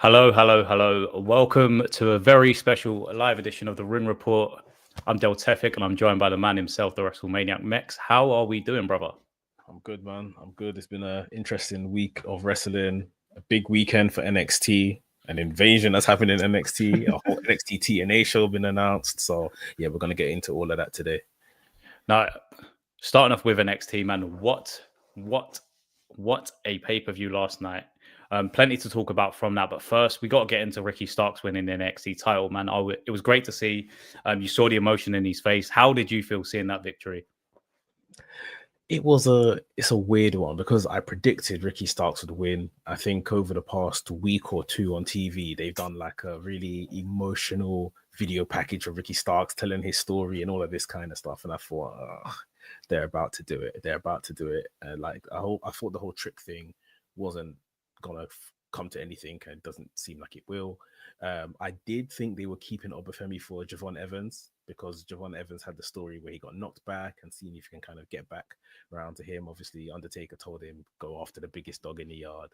Hello, hello, hello. Welcome to a very special live edition of the Ring Report. I'm Del Tefik and I'm joined by the man himself, the WrestleManiac Mex. How are we doing, brother? I'm good, man. I'm good. It's been an interesting week of wrestling, a big weekend for NXT, an invasion that's happened in NXT, a whole NXT TNA show been announced. So, yeah, we're going to get into all of that today. Now, starting off with NXT, man, what a pay-per-view last night. Plenty to talk about from that, but first we got to get into Ricky Starks winning the NXT title, man. It was great to see. You saw the emotion in his face. How did you feel seeing that victory? It's a weird one because I predicted Ricky Starks would win. I think over the past week or two on TV, they've done like a really emotional video package of Ricky Starks telling his story and all of this kind of stuff. And I thought, they're about to do it. They're about to do it. And like I thought the whole trick thing wasn't gonna come to anything, and it doesn't seem like it will. I did think they were keeping Oba Femi for Javon Evans because Javon Evans had the story where he got knocked back and seeing if he can kind of get back around to him. Obviously, Undertaker told him go after the biggest dog in the yard.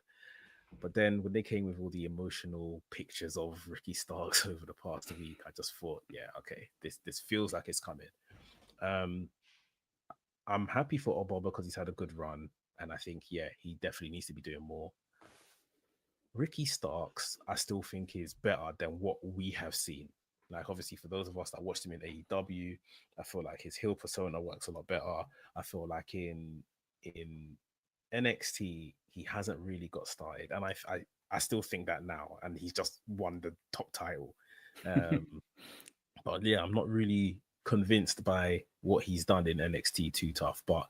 But then when they came with all the emotional pictures of Ricky Starks over the past week, I just thought, yeah, okay, this feels like it's coming. Um, I'm happy for Oba because he's had a good run, and I think, yeah, he definitely needs to be doing more. Ricky Starks, I still think is better than what we have seen. Like, obviously, for those of us that watched him in AEW, I feel like his heel persona works a lot better. I feel like in NXT, he hasn't really got started, and I still think that now, and he's just won the top title. Um, but yeah, I'm not really convinced by what he's done in NXT Too Tough, but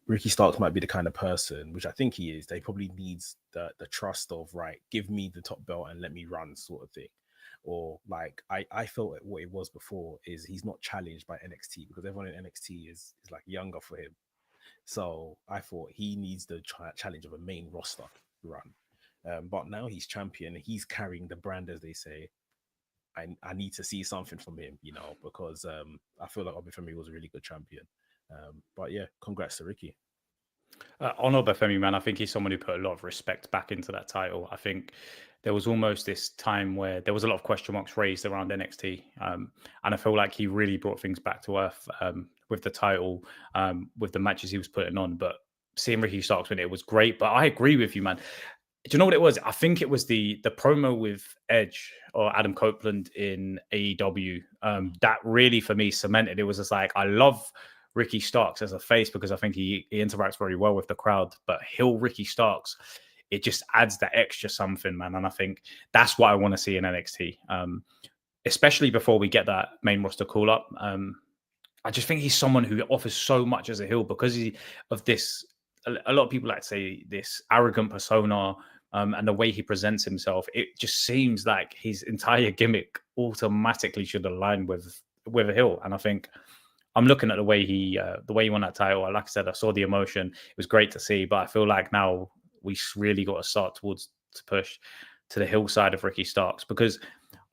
Ricky Starks might be the kind of person, which I think he is, they probably needs the trust of, right, give me the top belt and let me run sort of thing. Or like I felt what it was before is he's not challenged by NXT because everyone in NXT is like younger for him. So I thought he needs the challenge of a main roster run. But now he's champion, he's carrying the brand, as they say. I need to see something from him, because I feel like Obi Femi was a really good champion. But yeah, congrats to Ricky. On Oba Femi, man, I think he's someone who put a lot of respect back into that title. I think there was almost this time where there was a lot of question marks raised around NXT, and I feel like he really brought things back to earth with the title, with the matches he was putting on. But seeing Ricky Starks win it was great. But I agree with you, man. Do you know what it was? I think it was the promo with Edge or Adam Copeland in AEW that really, for me, cemented. It was just like, I love Ricky Starks as a face because I think he interacts very well with the crowd. But heel Ricky Starks, it just adds that extra something, man. And I think that's what I want to see in NXT, especially before we get that main roster call up. I just think he's someone who offers so much as a heel because of this. A lot of people like to say this arrogant persona and the way he presents himself. It just seems like his entire gimmick automatically should align with a heel. And I think I'm looking at the way he won that title. Like I said, I saw the emotion. It was great to see, but I feel like now we really got to start to push to the heel side of Ricky Starks because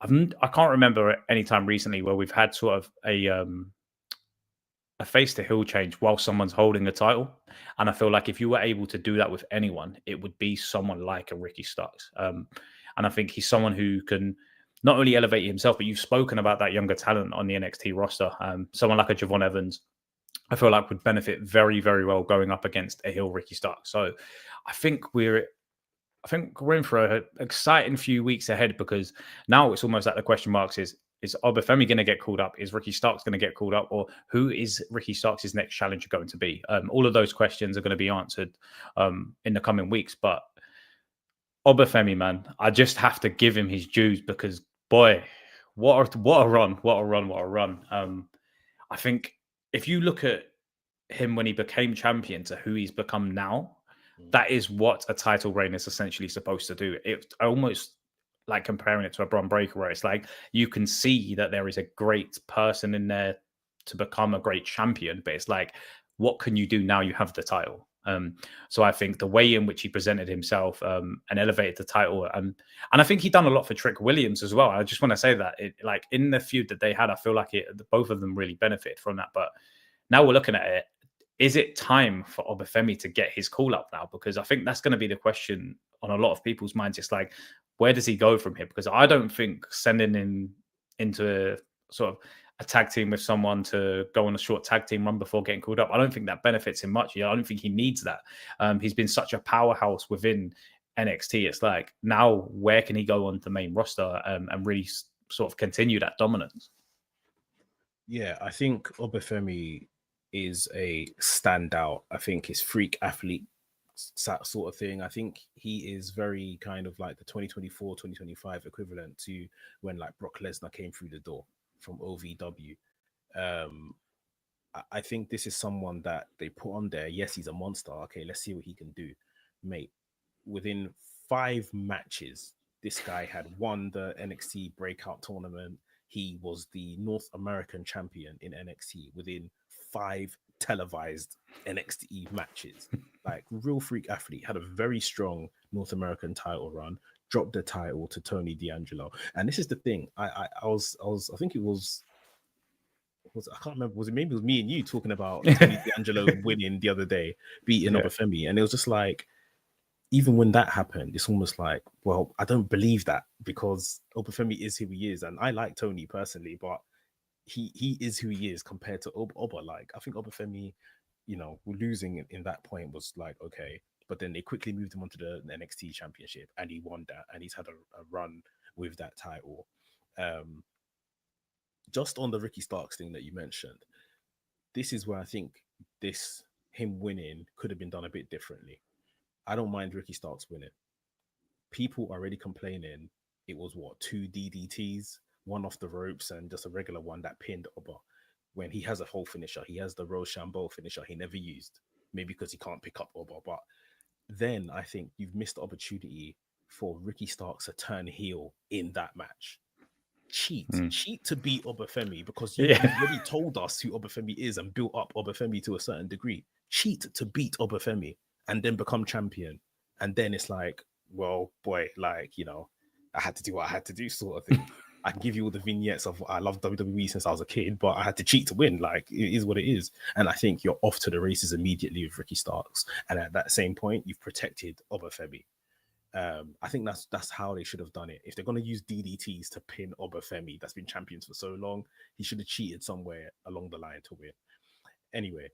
I can't remember any time recently where we've had sort of a face to heel change while someone's holding the title. And I feel like if you were able to do that with anyone, it would be someone like a Ricky Starks. And I think he's someone who can not only elevate himself, but you've spoken about that younger talent on the NXT roster. Someone like a Javon Evans, I feel like would benefit very, very well going up against a heel Ricky Starks. So I think we're in for an exciting few weeks ahead because now it's almost like the question marks is Oba Femi going to get called up? Is Ricky Starks going to get called up? Or who is Ricky Starks' next challenger going to be? All of those questions are going to be answered in the coming weeks. But Oba Femi, man, I just have to give him his dues because, boy, what a run. I think if you look at him when he became champion to who he's become now, that is what a title reign is essentially supposed to do. It's almost like comparing it to a Bron Breakker, where it's like you can see that there is a great person in there to become a great champion, but it's like, what can you do now you have the title? So I think the way in which he presented himself and elevated the title, and I think he done a lot for Trick Williams as well. I just want to say that, like in the feud that they had, I feel like both of them really benefited from that. But now we're looking at it. Is it time for Oba Femi to get his call up now? Because I think that's going to be the question on a lot of people's minds. It's like, where does he go from here? Because I don't think sending him into sort of a tag team with someone to go on a short tag team run before getting called up, I don't think that benefits him much. I don't think he needs that. He's been such a powerhouse within NXT. It's like, now where can he go on the main roster and really sort of continue that dominance? Yeah, I think Oba Femi is a standout. I think his freak athlete sort of thing. I think he is very kind of like the 2024, 2025 equivalent to when like Brock Lesnar came through the door from OVW. I think this is someone that they put on there. Yes, he's a monster. Okay, let's see what he can do. Mate, within 5 matches, this guy had won the NXT breakout tournament. He was the North American champion in NXT within 5 televised NXT matches. Like, real freak athlete, had a very strong North American title run, dropped the title to Tony D'Angelo. And this is the thing. I think it was I can't remember. Maybe it was me and you talking about Tony D'Angelo winning the other day, beating Oba Femi, and it was just like, even when that happened, it's almost like, well, I don't believe that, because Oba Femi is who he is, and I like Tony personally, but he is who he is compared to Oba. Like, I think Oba Femi, losing in that point was like, okay, but then they quickly moved him onto the NXT Championship, and he won that, and he's had a run with that title. Just on the Ricky Starks thing that you mentioned, this is where I think him winning could have been done a bit differently. I don't mind Ricky Starks winning. People are already complaining it was 2 DDTs, one off the ropes and just a regular one that pinned Oba, when he has a whole finisher. He has the Rochambeau finisher he never used, maybe because he can't pick up Oba. But then I think you've missed the opportunity for Ricky Starks to turn heel in that match. Cheat to beat Oba Femi, because you've already told us who Oba Femi is and built up Oba Femi to a certain degree. Cheat to beat Oba Femi and then become champion. And then it's like, well, boy, like, I had to do what I had to do, sort of thing. I can give you all the vignettes of I love WWE since I was a kid, but I had to cheat to win. Like, it is what it is. And I think you're off to the races immediately with Ricky Starks. And at that same point, you've protected Oba Femi. I think that's how they should have done it. If they're going to use DDTs to pin Oba Femi, that's been champions for so long, he should have cheated somewhere along the line to win. Anyway,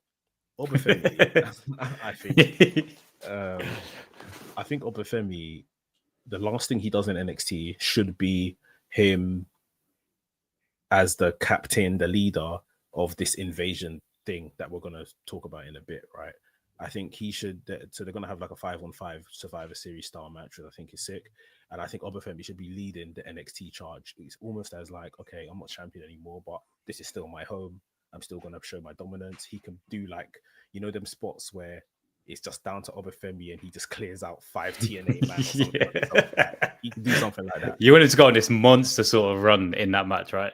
Oba Femi, I think Oba Femi, the last thing he does in NXT should be him as the captain, the leader of this invasion thing that we're going to talk about in a bit, right? I think he should. So they're going to have like a 5-on-5 Survivor Series style match, which I think is sick. And I think Oba Femi should be leading the NXT charge. It's almost as like, okay, I'm not champion anymore, but this is still my home. I'm still going to show my dominance. He can do like, them spots where it's just down to Oba Femi and he just clears out 5 TNA man or something. Like, he can do something like that. You wanted to go on this monster sort of run in that match, right?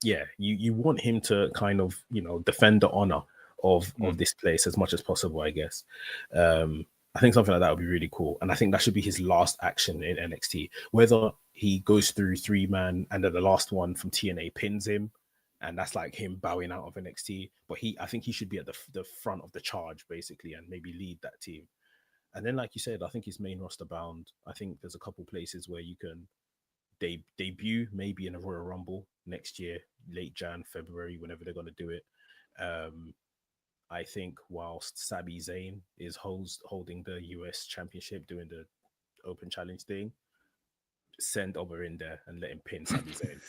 Yeah, you want him to kind of, defend the honor of this place as much as possible, I guess. I think something like that would be really cool. And I think that should be his last action in NXT. Whether he goes through 3-man and then the last one from TNA pins him, and that's like him bowing out of NXT. But I think he should be at the front of the charge, basically, and maybe lead that team. And then, like you said, I think he's main roster bound. I think there's a couple places where you can debut, maybe in a Royal Rumble next year, late Jan, February, whenever they're going to do it. I think whilst Sami Zayn is holding the US Championship, doing the Open Challenge thing, send Oba in there and let him pin Sami Zayn.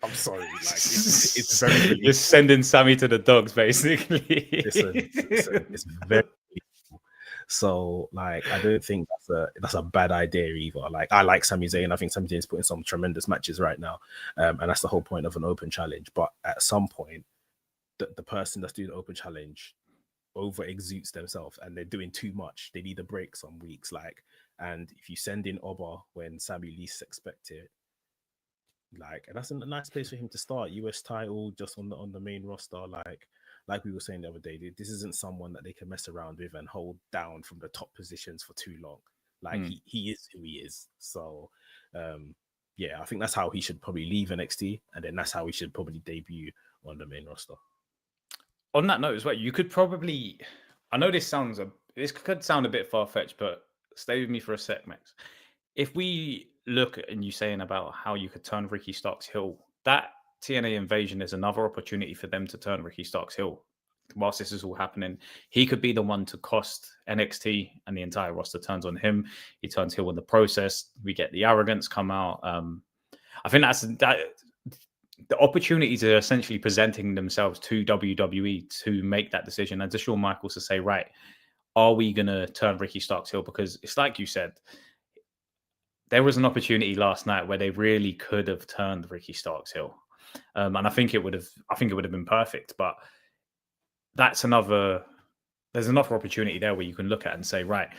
I'm sorry, like it's very believable. Just sending Sami to the dogs, basically. It's very believable. So, like, I don't think that's a bad idea either. Like, I like Sami Zayn. I think Sami Zayn's putting some tremendous matches right now, and that's the whole point of an Open Challenge. But at some point, the person that's doing the Open Challenge over exudes themselves and they're doing too much. They need a break some weeks. And if you send in Oba when Sami least expect it, and that's a nice place for him to start. US title just on the main roster. Like we were saying the other day, this isn't someone that they can mess around with and hold down from the top positions for too long. He is who he is. So I think that's how he should probably leave NXT, and then that's how he should probably debut on the main roster. On that note as well, you could probably, I know this could sound a bit far-fetched, but stay with me for a sec, Max. If we look at and you saying about how you could turn Ricky Starks heel, that TNA invasion is another opportunity for them to turn Ricky Starks heel. Whilst this is all happening, he could be the one to cost NXT, and the entire roster turns on him. He turns heel in the process. We get the arrogance come out. I think that the opportunities are essentially presenting themselves to WWE to make that decision and to Shawn Michaels to say, right, are we going to turn Ricky Starks heel? Because it's like you said, there was an opportunity last night where they really could have turned Ricky Starks heel, and I think it would have been perfect. But there's another opportunity there where you can look at and say, right,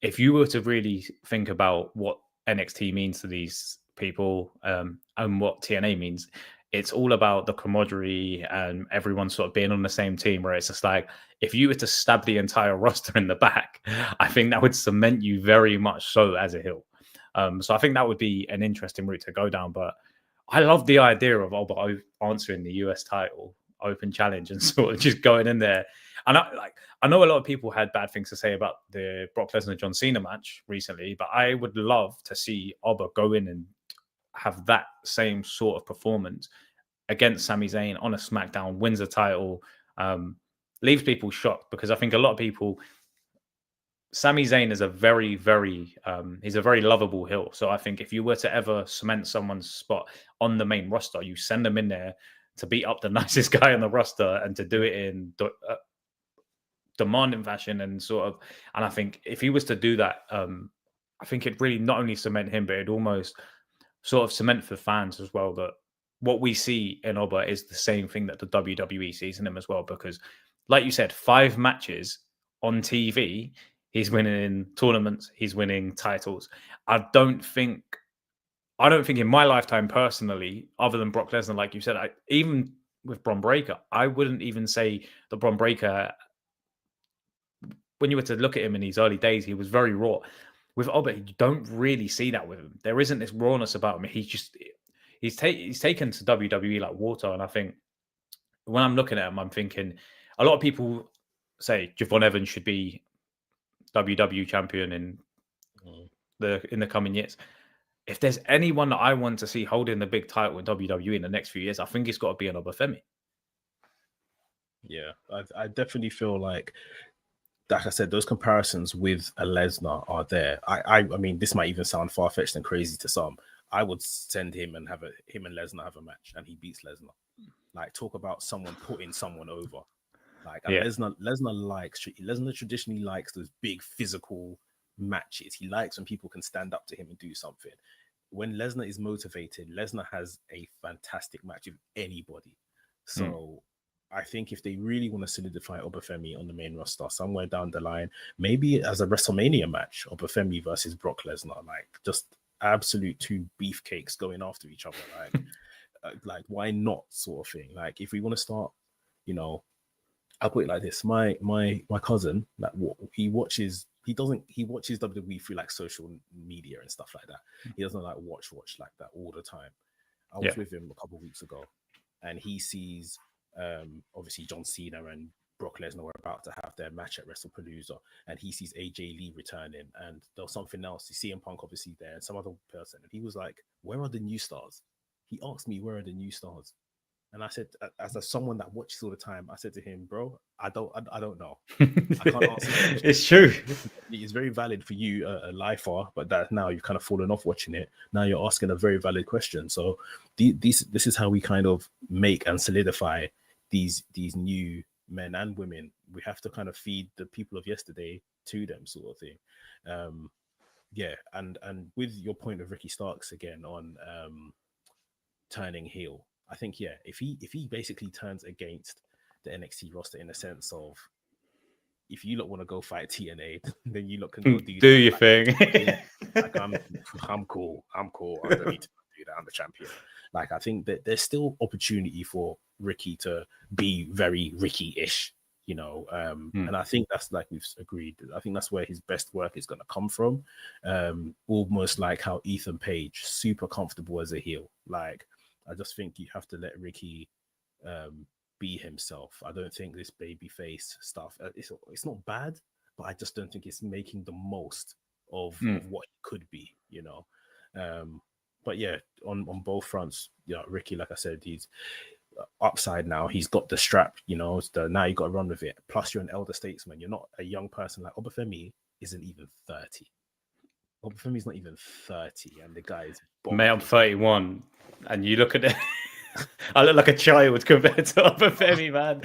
if you were to really think about what NXT means to these people, and what TNA means, it's all about the camaraderie and everyone sort of being on the same team, where it's just like, if you were to stab the entire roster in the back, I think that would cement you very much so as a heel. So I think that would be an interesting route to go down. But I love the idea of Oba answering the US title open challenge and sort of just going in there. And I know a lot of people had bad things to say about the Brock Lesnar John Cena match recently, but I would love to see Oba go in and have that same sort of performance against Sami Zayn on a SmackDown, wins a title, leaves people shocked, because I think a lot of people, Sami Zayn is a very, very, he's a very lovable heel. So I think if you were to ever cement someone's spot on the main roster, you send them in there to beat up the nicest guy on the roster and to do it in demanding fashion and I think if he was to do that, I think it really not only cement him, but it almost sort of cement for fans as well that what we see in Oba is the same thing that the WWE sees in him as well. Because, like you said, 5 matches on TV, he's winning tournaments, he's winning titles. I don't think in my lifetime personally, other than Brock Lesnar, like you said, even with Bron Breakker, I wouldn't even say that Bron Breakker, when you were to look at him in his early days, he was very raw. With Oba, you don't really see that with him. There isn't this rawness about him. He's taken to WWE like water. And I think when I'm looking at him, I'm thinking a lot of people say Javon Evans should be WWE champion in the coming years. If there's anyone that I want to see holding the big title in WWE in the next few years, I think it's got to be an Oba Femi. Yeah, I definitely feel like I said, those comparisons with a Lesnar are there. I mean, this might even sound far-fetched and crazy to some. I would send him and him and Lesnar have a match, and he beats Lesnar. Like, talk about someone putting someone over. Like, and Lesnar traditionally likes those big physical matches. He likes when people can stand up to him and do something. When Lesnar is motivated, Lesnar has a fantastic match with anybody. So I think if they really want to solidify Oba Femi on the main roster somewhere down the line, maybe as a WrestleMania match, Oba Femi versus Brock Lesnar, like just absolute 2 beefcakes going after each other. Like why not, sort of thing. Like, if we want to start, I'll put it like this: my cousin, like, he watches WWE through like social media and stuff like that. He doesn't like watch like that all the time. I was with him a couple of weeks ago, and he sees obviously John Cena and Brock Lesnar were about to have their match at WrestlePalooza, and he sees AJ Lee returning, and there was something else. You see CM Punk obviously there, and some other person, and he was like, "Where are the new stars?" He asked me, "Where are the new stars?" And I said, as someone that watches all the time, I said to him, "Bro, I don't know. I can't answer that." It's true. It's very valid for you, a lifer, but that now you've kind of fallen off watching it. Now you're asking a very valid question. So this is how we kind of make and solidify these new men and women. We have to kind of feed the people of yesterday to them, sort of thing. And with your point of Ricky Starks again on turning heel, I think if he basically turns against the NXT roster, in a sense of, if you lot want to go fight TNA, then you lot can go do your thing. Like, I'm cool. I don't need to do that. I'm the champion. Like, I think that there's still opportunity for Ricky to be very Ricky-ish, and I think that's, like we've agreed, I think that's where his best work is going to come from. Almost like how Ethan Page, super comfortable as a heel. Like, I just think you have to let Ricky be himself. I don't think this babyface stuff, it's not bad, but I just don't think it's making the most of what it could be, But yeah, on both fronts, Ricky, like I said, he's upside now. He's got the strap, now you got to run with it. Plus, you're an elder statesman. You're not a young person. Like Oba Femi isn't even 30. Oba Femi's not even 30, and the guy is Mate, I'm bonkers. 31, and you look at it. I look like a child compared to Oba Femi, man.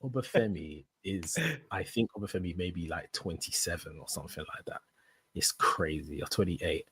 Oba Femi is, I think Oba Femi may be like 27 or something like that. It's crazy. Or 28.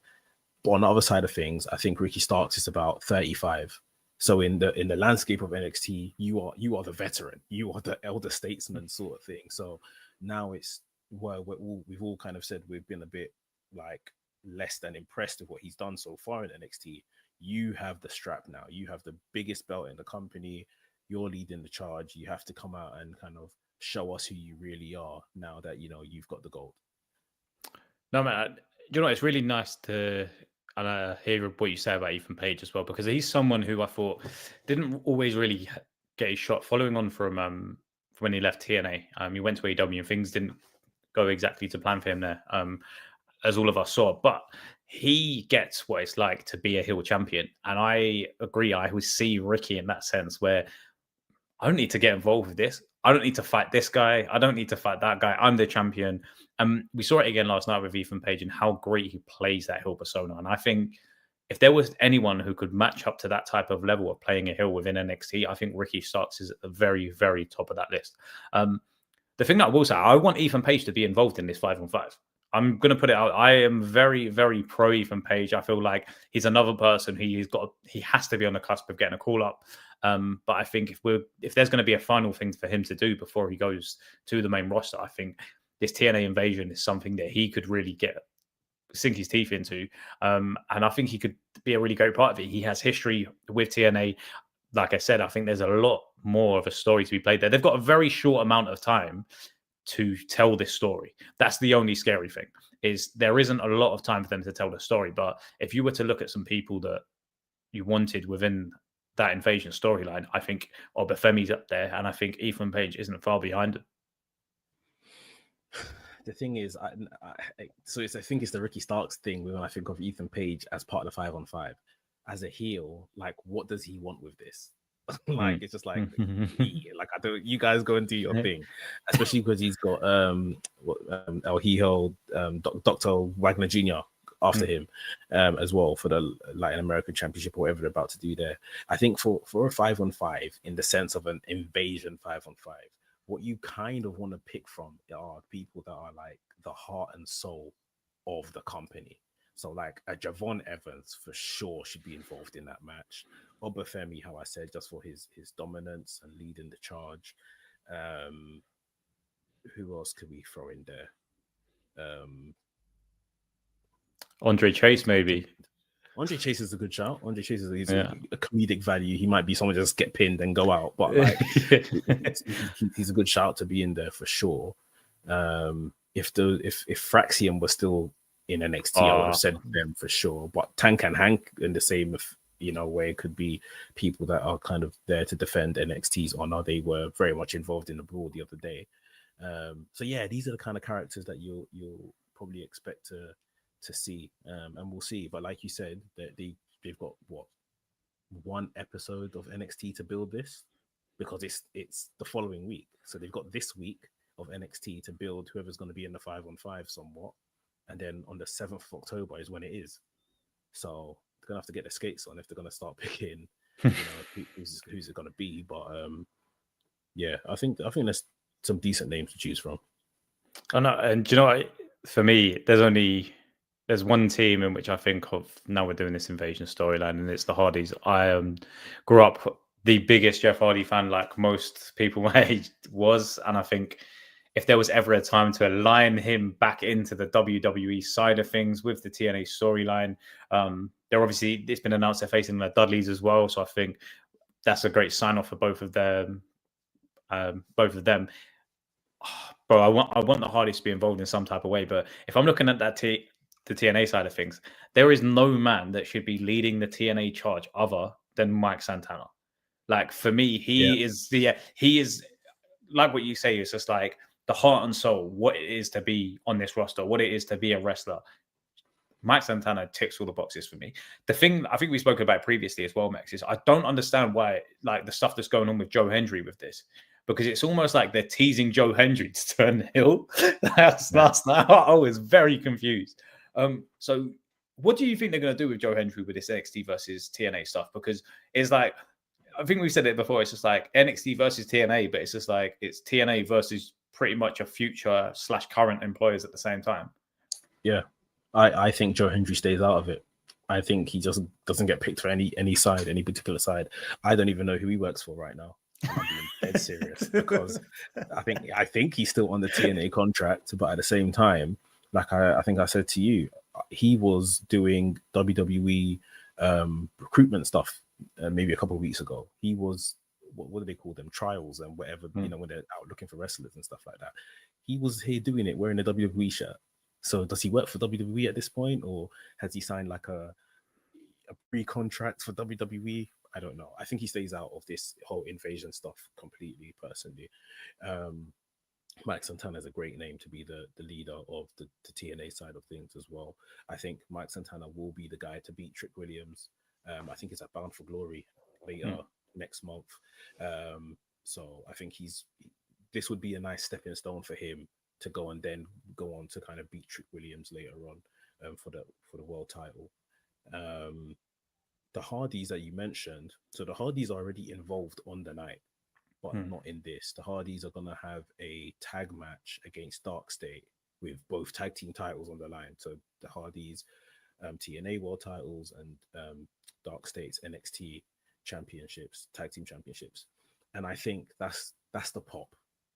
But on the other side of things, I think Ricky Starks is about 35. So in the landscape of NXT, you are the veteran, you are the elder statesman sort of thing. So now it's where we've all kind of said we've been a bit like less than impressed with what he's done so far in NXT. You have the strap now. You have the biggest belt in the company. You're leading the charge. You have to come out and kind of show us who you really are now that you've got the gold. No, man, it's really nice to hear what you say about Ethan Page as well, because he's someone who I thought didn't always really get his shot. Following on from when he left TNA, he went to AEW and things didn't go exactly to plan for him there, as all of us saw. But he gets what it's like to be a heel champion, and I agree. I would see Ricky in that sense where I don't need to get involved with this. I don't need to fight this guy. I don't need to fight that guy. I'm the champion. We saw it again last night with Ethan Page and how great he plays that heel persona. And I think if there was anyone who could match up to that type of level of playing a heel within NXT, I think Ricky Starks is at the very, very top of that list. The thing that I will say, I want Ethan Page to be involved in this 5-on-5. I'm going to put it out. I am very, very pro Ethan Page. I feel like he's another person he has to be on the cusp of getting a call up. But I think if there's going to be a final thing for him to do before he goes to the main roster, I think this TNA invasion is something that he could really sink his teeth into. And I think he could be a really great part of it. He has history with TNA. Like I said, I think there's a lot more of a story to be played there. They've got a very short amount of time to tell this story. That's the only scary thing, is there isn't a lot of time for them to tell the story. But if you were to look at some people that you wanted within that invasion storyline, I think Oba Femi's up there, and I think Ethan Page isn't far behind him. The thing is, I think it's the Ricky Starks thing when I think of Ethan Page as part of the 5-on-5. As a heel, like, what does he want with this? Like, it's just like, I don't. You guys go and do your thing, especially because he's got he held Dr. Wagner Jr. after him as well for the Latin American Championship or whatever they're about to do there. I think for a 5-on-5 in the sense of an invasion 5-on-5, what you kind of want to pick from are people that are like the heart and soul of the company. So like a Javon Evans for sure should be involved in that match. Oba Femi, how I said, just for his dominance and leading the charge. Who else could we throw in there? Andre Chase, maybe. Andre Chase is a good shout. Andre Chase is a comedic value. He might be someone just get pinned and go out, but like he's a good shout to be in there for sure. If Fraxium was still in NXT, I would have said them for sure. But Tank and Hank in the same, way, it could be people that are kind of there to defend NXT's honor. They were very much involved in the brawl the other day. So yeah, these are the kind of characters that you'll probably expect to see, and we'll see. But like you said, that they've got one episode of NXT to build this, because it's the following week. So they've got this week of NXT to build whoever's going to be in the 5-on-5 somewhat. And then on the 7th of October is when it is. So they're going to have to get their skates on if they're going to start picking, who's it going to be. But yeah, I think there's some decent names to choose from. Oh no, and do you know what? For me, there's one team in which I think of now we're doing this invasion storyline, and it's the Hardys. I grew up the biggest Jeff Hardy fan, like most people my age was, and I think if there was ever a time to align him back into the WWE side of things with the TNA storyline, they're obviously, it's been announced they're facing the Dudleys as well, so I think that's a great sign off for both of them. But I want the Hardys to be involved in some type of way. But if I'm looking at the TNA side of things, there is no man that should be leading the TNA charge other than Mike Santana. Like, for me, he is like what you say. It's just like the heart and soul, what it is to be on this roster, what it is to be a wrestler. Mike Santana ticks all the boxes for me. The thing I think we spoke about previously as well, Max, is I don't understand why, like, the stuff that's going on with Joe Hendry with this, because it's almost like they're teasing Joe Hendry to turn heel. Last night, I was very confused. So what do you think they're going to do with Joe Hendry with this NXT versus TNA stuff? Because it's like, I think we said it before, it's just like NXT versus TNA, but it's just like it's TNA versus pretty much a future / current employers at the same time. Yeah, I think Joe Hendry stays out of it. I think he just doesn't get picked for any side, any particular side. I don't even know who he works for right now. I'm being dead serious, because I think he's still on the TNA contract, but at the same time, like I think I said to you, he was doing WWE recruitment stuff maybe a couple of weeks ago. He was, what do they call them, trials and whatever, you know, when they're out looking for wrestlers and stuff like that. He was here doing it wearing a WWE shirt. So does he work for WWE at this point, or has he signed like a pre-contract for WWE? I don't know. I think he stays out of this whole invasion stuff completely, personally. Mike Santana is a great name to be the leader of the TNA side of things as well. I think Mike Santana will be the guy to beat Trick Williams. I think it's at Bound for Glory later next month. So I think this would be a nice stepping stone for him to go and then go on to kind of beat Trick Williams later on for the world title. The Hardys that you mentioned, so the Hardys are already involved on the night, but not in this. The Hardys are going to have a tag match against Dark State with both tag team titles on the line. So the Hardys TNA world titles and Dark State's NXT championships, tag team championships. And I think that's the pop.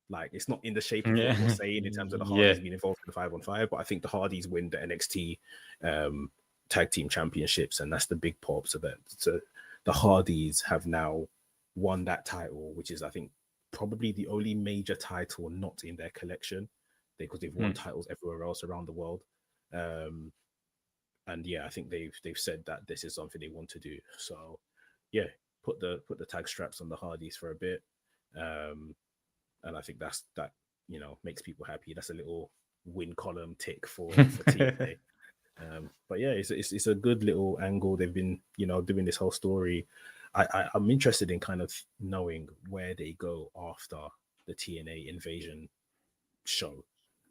Like, it's not in the shape of what you're saying in terms of the Hardys being involved in the 5-on-5, but I think the Hardys win the NXT tag team championships, and that's the big pop. So the Hardys have now won that title, which is, I think, probably the only major title not in their collection, because they've won titles everywhere else around the world. And yeah, I think they've said that this is something they want to do. So yeah, put the tag straps on the Hardys for a bit. And I think that makes people happy. That's a little win column tick for TNA. But yeah, it's a good little angle. They've been doing this whole story. I'm interested in kind of knowing where they go after the TNA invasion show.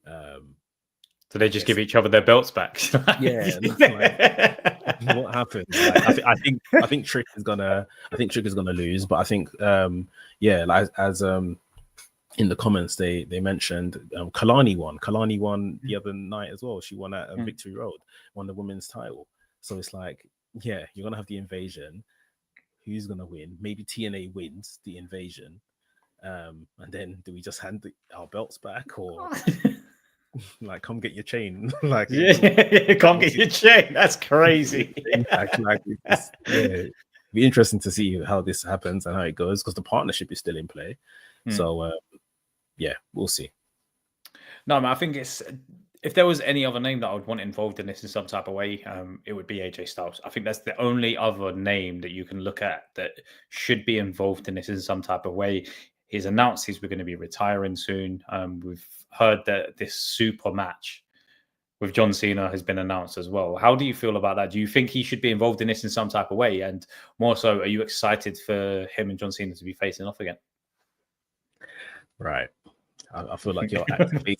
So they just give each other their belts back. Yeah, like, what happens? Like, I think Trick is gonna lose, but I think like as in the comments they mentioned Kalani won the other night as well. She won at Victory Road, won the women's title. So it's like, yeah, you're gonna have the invasion. Who's gonna win? Maybe TNA wins the invasion, and then do we just hand our belts back, or like, come get your chain? Like, come get your chain. That's crazy. Be interesting to see how this happens and how it goes, because the partnership is still in play. So yeah, we'll see. No, man, I think if there was any other name that I would want involved in this in some type of way, it would be AJ Styles. I think that's the only other name that you can look at that should be involved in this in some type of way. He's announced we're going to be retiring soon. We've heard that this super match with John Cena has been announced as well. How do you feel about that? Do you think he should be involved in this in some type of way? And more so, are you excited for him and John Cena to be facing off again? Right. I feel like you're activating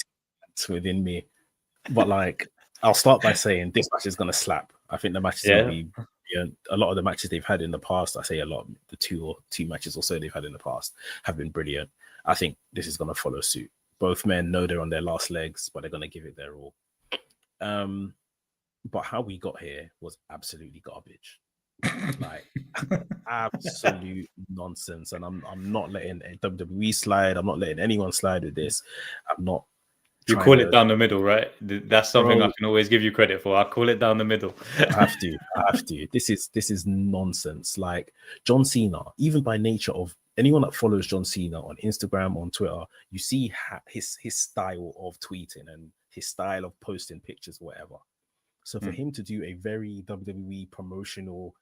within me. But like, I'll start by saying this match is going to slap. I think the match is going to be a lot of the matches they've had in the past. I say a lot, the two matches or so they've had in the past have been brilliant. I think this is going to follow suit. Both men know they're on their last legs, but they're going to give it their all. But how we got here was absolutely garbage. Like, absolute nonsense. And I'm not letting WWE slide. I'm not letting anyone slide with this. I'm not. You call it down the middle, right? That's something I can always give you credit for. I call it down the middle. I have to. This is nonsense. Like, John Cena, even by nature of anyone that follows John Cena on Instagram, on Twitter, you see his style of tweeting and his style of posting pictures, whatever. So for him to do a very WWE promotional,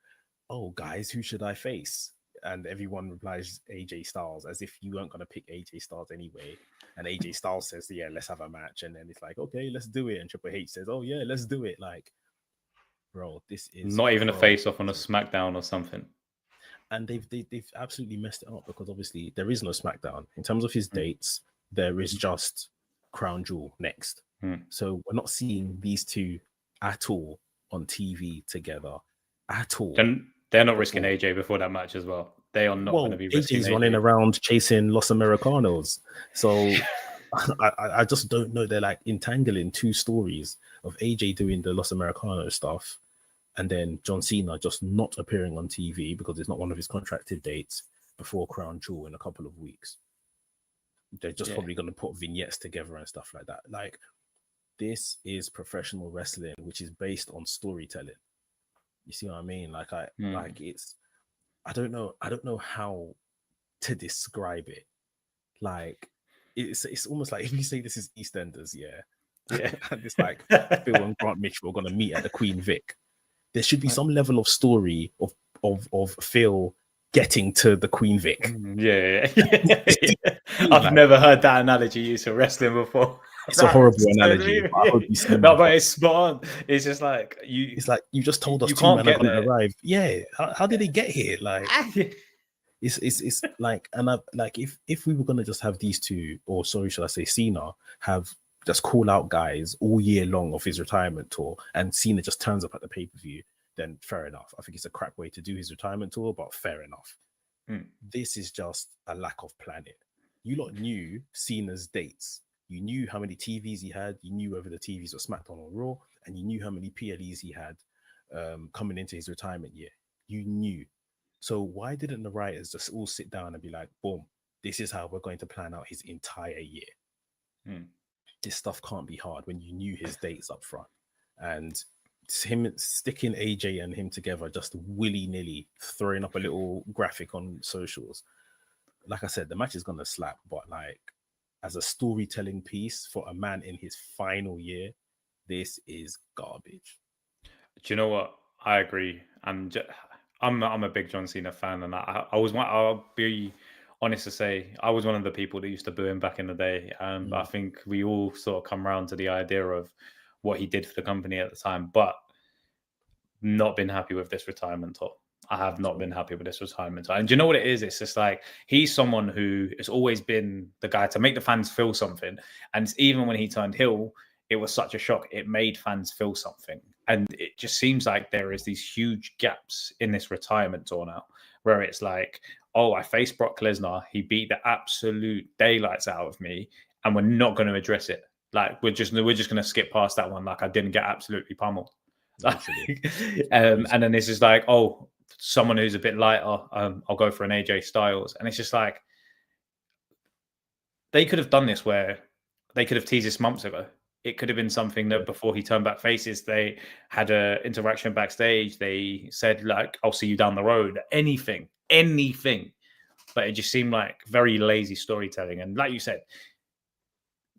oh guys, who should I face? And everyone replies AJ Styles, as if you weren't going to pick AJ Styles anyway. And AJ Styles says, yeah, let's have a match. And then it's like, okay, let's do it. And Triple H says, oh yeah, let's do it. Like, bro, this is Not even a crazy. face off on a SmackDown or something. And they've absolutely messed it up because obviously there is no SmackDown in terms of his dates. There is just Crown Jewel next, so we're not seeing these two at all on TV together at all. And they're not risking AJ before that match as well. They are not going to be risking AJ's running around chasing Los Americanos, so I just don't know. They're like entangling two stories of AJ doing the Los Americanos stuff, and then John Cena just not appearing on TV because it's not one of his contracted dates before Crown Jewel in a couple of weeks. They're just probably going to put vignettes together and stuff like that. Like, this is professional wrestling, which is based on storytelling. You see what I mean? Like, like it's, I don't know how to describe it. Like, it's almost like if you say this is EastEnders, and it's like Phil and Grant Mitchell are going to meet at the Queen Vic. There should be some level of story of Phil getting to the Queen Vic. I've never heard that analogy used for wrestling before. It's a horrible analogy. But I hope you see but it's spot on. It's just like It's like you just told us two men are going to arrive. Yeah, how did they get here? Like, it's like, and like if we were going to just have these two, or sorry, should I say Cena, have just call out guys all year long of his retirement tour, and Cena just turns up at the pay-per-view, then fair enough. I think it's a crap way to do his retirement tour, but fair enough. This is just a lack of planning. You lot knew Cena's dates. You knew how many TVs he had. You knew whether the TVs were SmackDown or Raw, and you knew how many PLEs he had coming into his retirement year. You knew. So why didn't the writers just all sit down and be like, boom, this is how we're going to plan out his entire year? This stuff can't be hard when you knew his dates up front. And him sticking AJ and him together, just willy-nilly throwing up a little graphic on socials. Like I said, the match is going to slap, but like as a storytelling piece for a man in his final year, this is garbage. Do you know what? I agree. I'm a big John Cena fan, and I'll be honest to say, I was one of the people that used to boo him back in the day. But I think we all sort of come around to the idea of what he did for the company at the time, but not been happy with this retirement tour. I have not been happy with this retirement tour. And do you know what it is? It's just like, he's someone who has always been the guy to make the fans feel something. And even when he turned heel, it was such a shock. It made fans feel something. And it just seems like there is these huge gaps in this retirement tour now, where it's like, oh, I faced Brock Lesnar. He beat the absolute daylights out of me, and we're not going to address it. Like, we're just going to skip past that one. Like, I didn't get absolutely pummeled. And then this is like, oh, someone who's a bit lighter, I'll go for an AJ Styles. And it's just like, they could have done this where they could have teased this months ago. It could have been something that before he turned back faces, they had an interaction backstage. They said, like, I'll see you down the road. Anything. But it just seemed like very lazy storytelling. And like you said,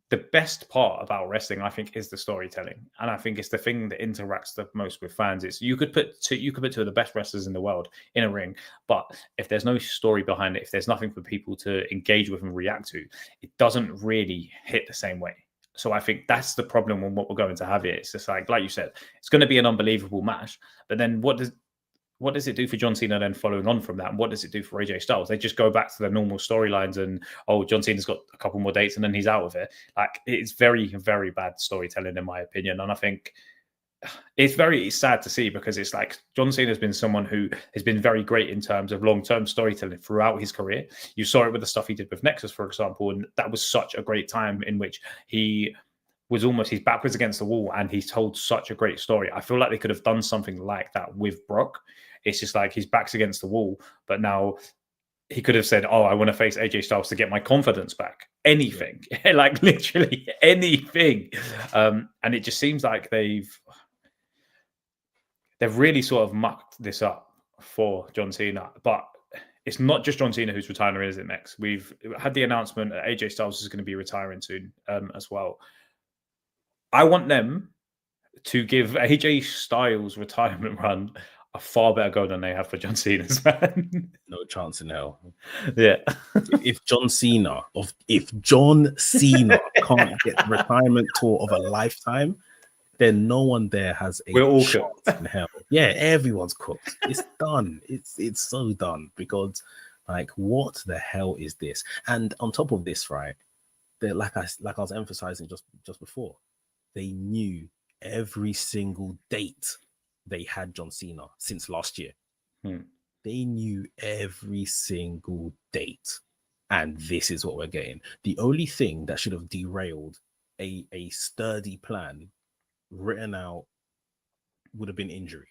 the best part about wrestling, I think, is the storytelling. And I think it's the thing that interacts the most with fans. It's you could put two of the best wrestlers in the world in a ring, but if there's no story behind it, if there's nothing for people to engage with and react to, it doesn't really hit the same way. So I think that's the problem with what we're going to have here. It's just like you said, it's going to be an unbelievable match. But then what does it do for John Cena then following on from that? And what does it do for AJ Styles? They just go back to their normal storylines and, oh, John Cena's got a couple more dates and then he's out of it. Like, it's very, very bad storytelling, in my opinion. And I think it's sad to see, because it's like John Cena has been someone who has been very great in terms of long-term storytelling throughout his career. You saw it with the stuff he did with Nexus, for example, and that was such a great time in which he was almost, he's backwards against the wall and he's told such a great story. I feel like they could have done something like that with Brock. It's just like his back's against the wall, but now he could have said, oh, I want to face AJ Styles to get my confidence back. Anything, like literally anything. And it just seems like they've really sort of mucked this up for John Cena. But it's not just John Cena who's retiring, is it, Max? We've had the announcement that AJ Styles is going to be retiring soon as well. I want them to give AJ Styles' retirement run a far better go than they have for John Cena's, man. No chance in hell. Yeah. if John Cena can't get the retirement tour of a lifetime, then no one there has a We're all shot cooked. in hell. Yeah, everyone's cooked. It's done. It's so done because, like, what the hell is this? And on top of this, right? Like I was emphasizing just before, they knew every single date they had John Cena since last year. They knew every single date. And this is what we're getting. The only thing that should have derailed a sturdy plan written out would have been injury.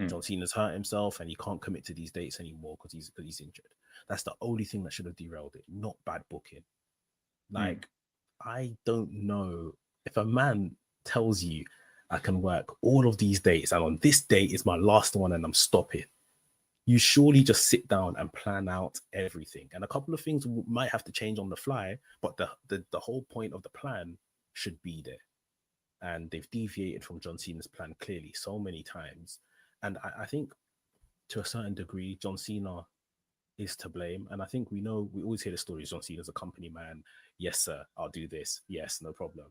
John Cena's hurt himself and he can't commit to these dates anymore because he's injured. That's the only thing that should have derailed it, not bad booking. Like, I don't know if a man tells you I can work all of these dates and on this date is my last one and I'm stopping. You surely just sit down and plan out everything. And a couple of things might have to change on the fly, but the whole point of the plan should be there. And they've deviated from John Cena's plan clearly so many times. And I think to a certain degree, John Cena is to blame. And I think we always hear the stories. John Cena's a company man. Yes, sir, I'll do this. Yes, no problem.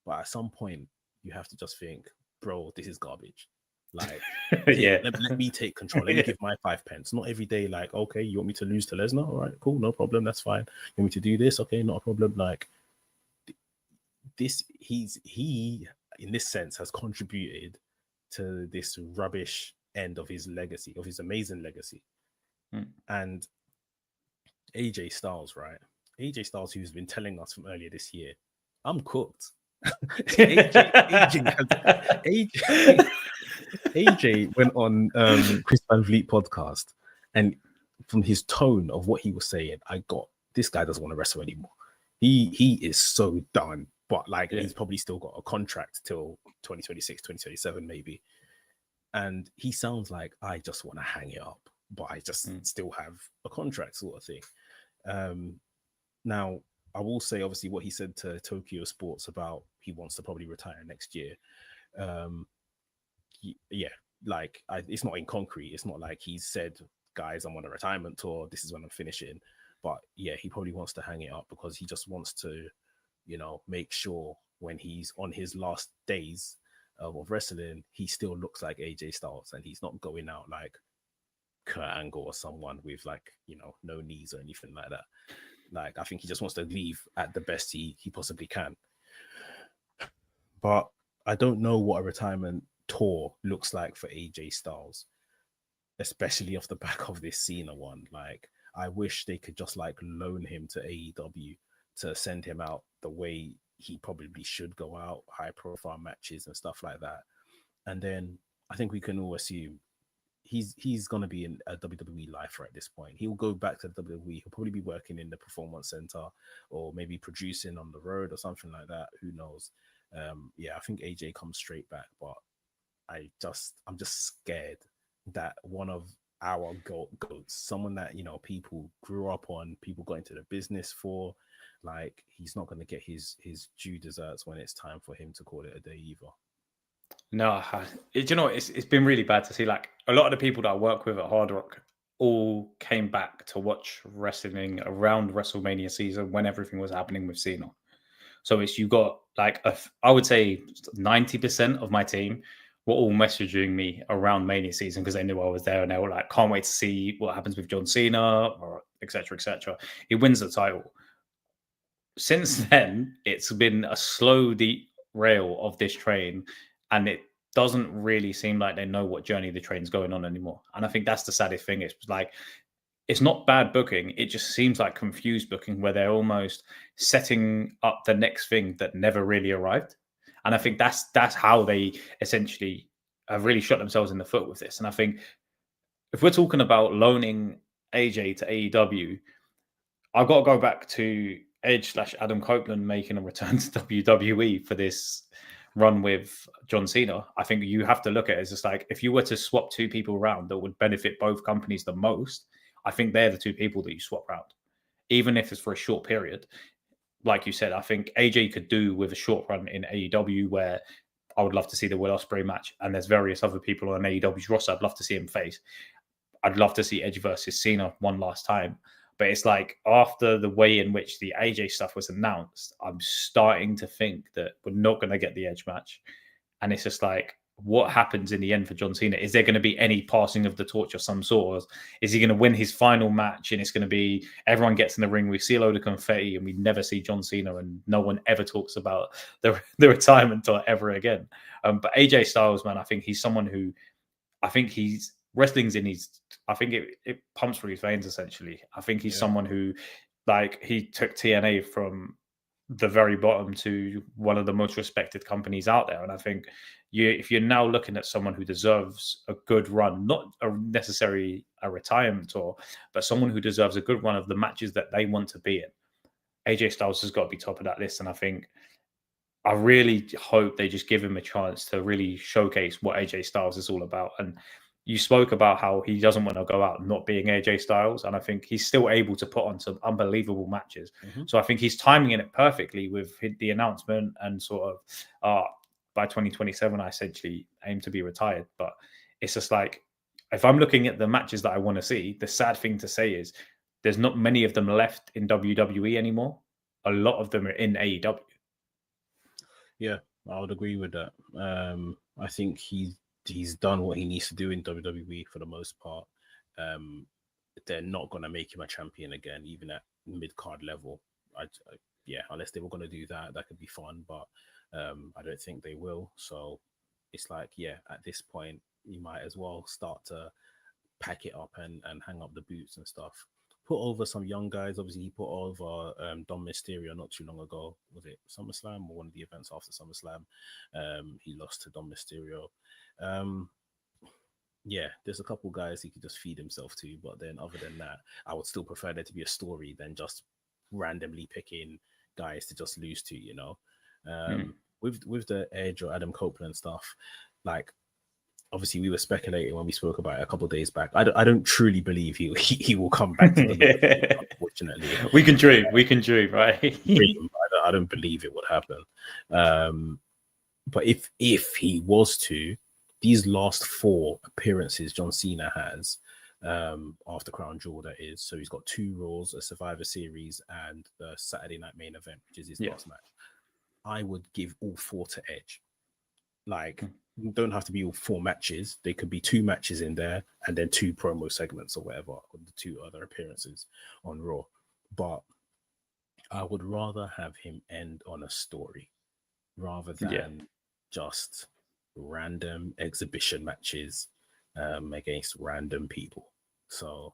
But at some point, you have to just think, bro, this is garbage. Like, let me take control. Let me give my 5 pence. Not every day, like, okay, you want me to lose to Lesnar? All right, cool, no problem, that's fine. You want me to do this? Okay, not a problem. Like, this, he in this sense has contributed to this rubbish end of his legacy, of his amazing legacy. And AJ Styles, right? AJ Styles, who's been telling us from earlier this year, I'm cooked. AJ went on Chris Van Vliet podcast, and from his tone of what he was saying, I got this guy doesn't want to wrestle anymore. He is so done, but like he's probably still got a contract till 2026, 2027 maybe. And he sounds like, I just want to hang it up, but I just still have a contract sort of thing. Now, I will say, obviously, what he said to Tokyo Sports about he wants to probably retire next year. It's not in concrete. It's not like he's said, guys, I'm on a retirement tour. This is when I'm finishing. But yeah, he probably wants to hang it up because he just wants to, make sure when he's on his last days of wrestling, he still looks like AJ Styles and he's not going out like Kurt Angle or someone with no knees or anything like that. Like, I think he just wants to leave at the best he possibly can. But I don't know what a retirement tour looks like for AJ Styles, especially off the back of this Cena one. Like, I wish they could just like loan him to AEW to send him out the way he probably should go out, high profile matches and stuff like that. And then I think we can all assume he's going to be in a WWE lifer at this point. He'll go back to WWE. He'll probably be working in the Performance Center or maybe producing on the road or something like that. Who knows? I think AJ comes straight back, but I'm just scared that one of our goats, someone that people grew up on, people got into the business for, like, he's not going to get his due desserts when it's time for him to call it a day either. No, it's been really bad to see. Like, a lot of the people that I work with at Hard Rock all came back to watch wrestling around WrestleMania season when everything was happening with Cena. So you got like I would say 90% of my team were all messaging me around Mania season because they knew I was there and they were like, can't wait to see what happens with John Cena, or et cetera, et cetera. He wins the title. Since then, it's been a slow derail of this train, and it doesn't really seem like they know what journey the train's going on anymore. And I think that's the saddest thing. It's like, it's not bad booking. It just seems like confused booking where they're almost setting up the next thing that never really arrived. And I think that's how they essentially have really shot themselves in the foot with this. And I think if we're talking about loaning AJ to AEW, I've got to go back to Edge/Adam Copeland making a return to WWE for this run with John Cena. I think you have to look at it as just like, if you were to swap two people around that would benefit both companies the most, I think they're the two people that you swap around, even if it's for a short period. Like you said, I think AJ could do with a short run in AEW, where I would love to see the Will Ospreay match, and there's various other people on AEW's roster I'd love to see him face. I'd love to see Edge versus Cena one last time. But it's like, after the way in which the AJ stuff was announced, I'm starting to think that we're not going to get the Edge match. And it's just like, what happens in the end for John Cena? Is there going to be any passing of the torch of some sort? Or is he going to win his final match and it's going to be everyone gets in the ring, we see a load of confetti and we never see John Cena and no one ever talks about the retirement tour ever again? But AJ Styles, man, I think he's someone who I think he's wrestling's in his. I think it pumps through his veins essentially. I think he's someone who, like, he took TNA from the very bottom to one of the most respected companies out there. And I think if you're now looking at someone who deserves a good run, not necessarily a retirement tour, but someone who deserves a good run of the matches that they want to be in, AJ Styles has got to be top of that list. And I think I really hope they just give him a chance to really showcase what AJ Styles is all about. And you spoke about how he doesn't want to go out not being AJ Styles. And I think he's still able to put on some unbelievable matches. So I think he's timing it perfectly with the announcement and sort of by 2027, I essentially aim to be retired. But it's just like, if I'm looking at the matches that I want to see, the sad thing to say is there's not many of them left in WWE anymore. A lot of them are in AEW. Yeah, I would agree with that. I think he's done what he needs to do in WWE for the most part. They're not going to make him a champion again, even at mid-card level. Unless they were going to do that, that could be fun, but I don't think they will. So it's like, at this point, you might as well start to pack it up and hang up the boots and stuff. Put over some young guys. Obviously, he put over Dom Mysterio not too long ago. Was it SummerSlam or one of the events after SummerSlam? He lost to Dom Mysterio. There's a couple guys he could just feed himself to. But then other than that, I would still prefer there to be a story than just randomly picking guys to just lose to, you know? With the Edge or Adam Copeland stuff, like, obviously, we were speculating when we spoke about it a couple of days back. I don't truly believe he will come back to the unfortunately. We can dream, right? I don't believe it would happen. But if he was to, these last 4 appearances John Cena has after Crown Jewel, that is. So he's got 2 Raws, a Survivor Series, and the Saturday Night Main Event, which is his last match. I would give all 4 to Edge. Like, don't have to be all 4 matches. They could be 2 matches in there and then 2 promo segments or whatever, or the 2 other appearances on Raw. But I would rather have him end on a story rather than just random exhibition matches against random people. So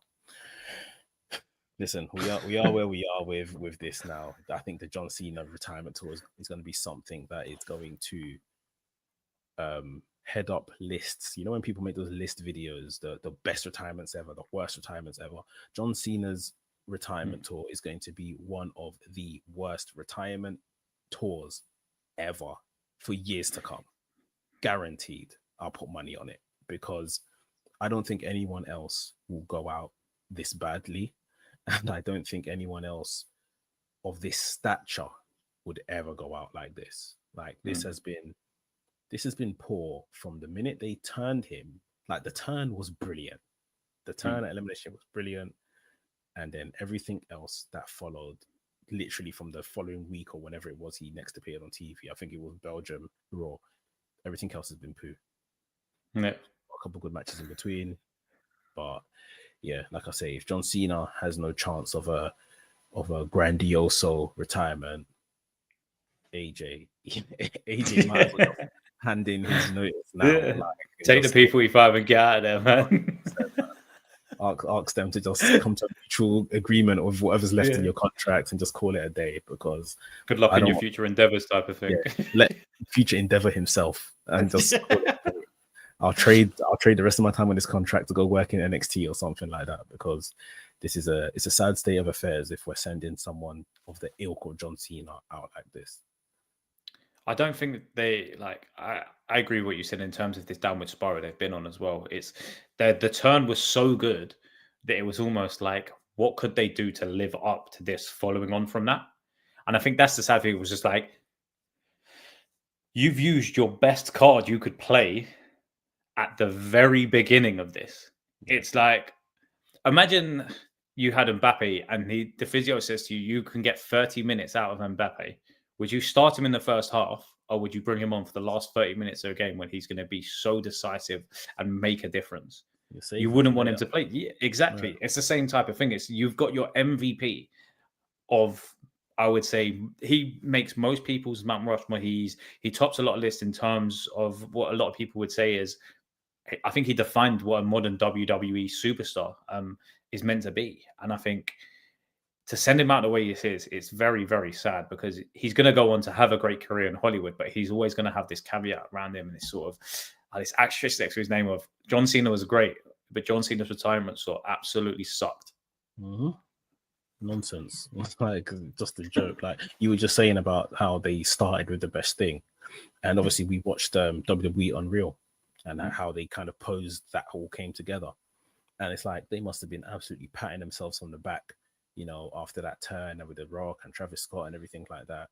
listen, we are where we are with this now. I think the John Cena retirement tour is going to be something that is going to head up lists. You know, when people make those list videos, the best retirements ever, the worst retirements ever, John Cena's retirement tour is going to be one of the worst retirement tours ever for years to come. Guaranteed. I'll put money on it, because I don't think anyone else will go out this badly, and I don't think anyone else of this stature would ever go out like this. Like, this has been poor from the minute they turned him. Like, the turn was brilliant. The turn at Elimination was brilliant. And then everything else that followed, literally from the following week or whenever it was he next appeared on TV, I think it was Belgium, Raw. Everything else has been poo. Yeah. A couple good matches in between. But yeah, like I say, if John Cena has no chance of a grandioso retirement, AJ might as well hand in his notice now. Yeah. Like, take the P45 and get out of there, man. Ask them to just come to a mutual agreement of whatever's left in your contract and just call it a day, because good luck in your future endeavors type of thing. Let future endeavor himself and just call it a day. I'll trade the rest of my time on this contract to go work in NXT or something like that, because it's a sad state of affairs if we're sending someone of the ilk of John Cena out like this. I don't think they I agree with what you said in terms of this downward spiral they've been on as well. It's the turn was so good that it was almost like, what could they do to live up to this following on from that? And I think that's the sad thing. It was just like, you've used your best card you could play at the very beginning of this. It's like, imagine you had Mbappe and the physio says to you, you can get 30 minutes out of Mbappe Would you start him in the first half, or would you bring him on for the last 30 minutes of a game when he's going to be so decisive and make a difference? You wouldn't want him to play. Yeah, exactly. It's the same type of thing. You've got your MVP of, I would say, he makes most people's Mount Rushmore. He tops a lot of lists in terms of what a lot of people would say is, I think he defined what a modern WWE superstar is meant to be. And I think to send him out the way he is, it's very, very sad, because he's going to go on to have a great career in Hollywood, but he's always going to have this caveat around him and this sort of this asterisk next to his name of John Cena was great, but John Cena's retirement sort of absolutely sucked. Mm-hmm. Nonsense. Like, just a joke. Like you were just saying about how they started with the best thing, and obviously we watched WWE Unreal and how they kind of posed that all came together, and it's like they must have been absolutely patting themselves on the back, you know, after that turn and with The Rock and Travis Scott and everything like that.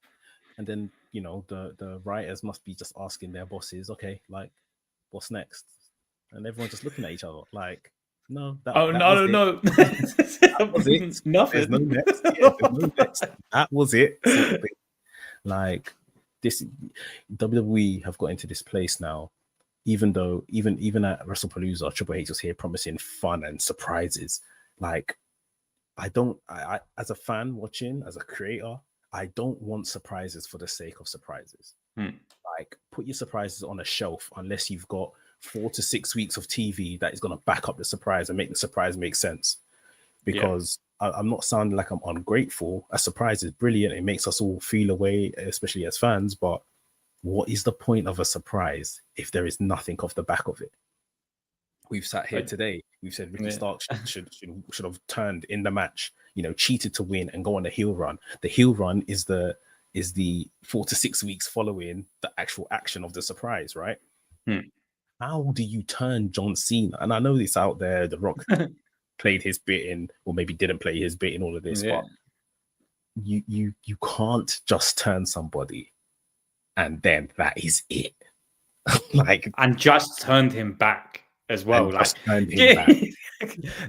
And then, you know, the writers must be just asking their bosses, okay, like, what's next? And everyone's just looking at each other like, no. No. That was it. Nothing. There's no next. Yeah, there's no next. That was it. Sort of thing. Like this, WWE have got into this place now. Even though, even at WrestlePalooza, Triple H was here promising fun and surprises. Like, I as a fan watching, as a creator, I don't want surprises for the sake of surprises. Like, put your surprises on a shelf unless you've got 4 to 6 weeks of TV that is going to back up the surprise and make the surprise make sense. Because I'm not sounding like I'm ungrateful. A surprise is brilliant. It makes us all feel away, especially as fans. But what is the point of a surprise if there is nothing off the back of it? We've sat here today. We've said Ricky Starks should have turned in the match, you know, cheated to win and go on a heel run. The heel run is the 4 to 6 weeks following the actual action of the surprise, right? How do you turn John Cena? And I know it's out there. The Rock played his bit in, or maybe didn't play his bit in all of this, but you can't just turn somebody and then that is it. Like, and just turned him back as well. Like, turned him back.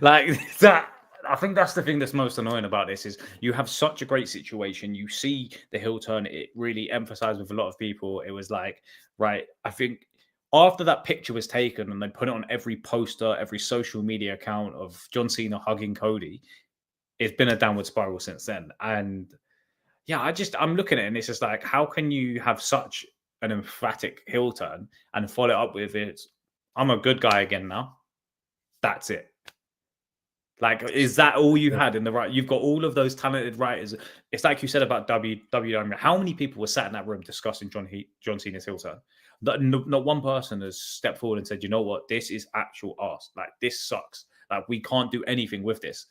Like that. I think that's the thing that's most annoying about this is you have such a great situation. You see the heel turn. It really emphasized with a lot of people. It was like, right, I think after that picture was taken and they put it on every poster, every social media account of John Cena hugging Cody, it's been a downward spiral since then. And yeah, I'm looking at it and it's just like, how can you have such an emphatic heel turn and follow it up with it? I'm a good guy again now. That's it. Like, is that all you had in the right? You've got all of those talented writers. It's like you said about WWE. How many people were sat in that room discussing John Cena's heel turn? Not one person has stepped forward and said, you know what, this is actual arse. Like, this sucks. Like, we can't do anything with this.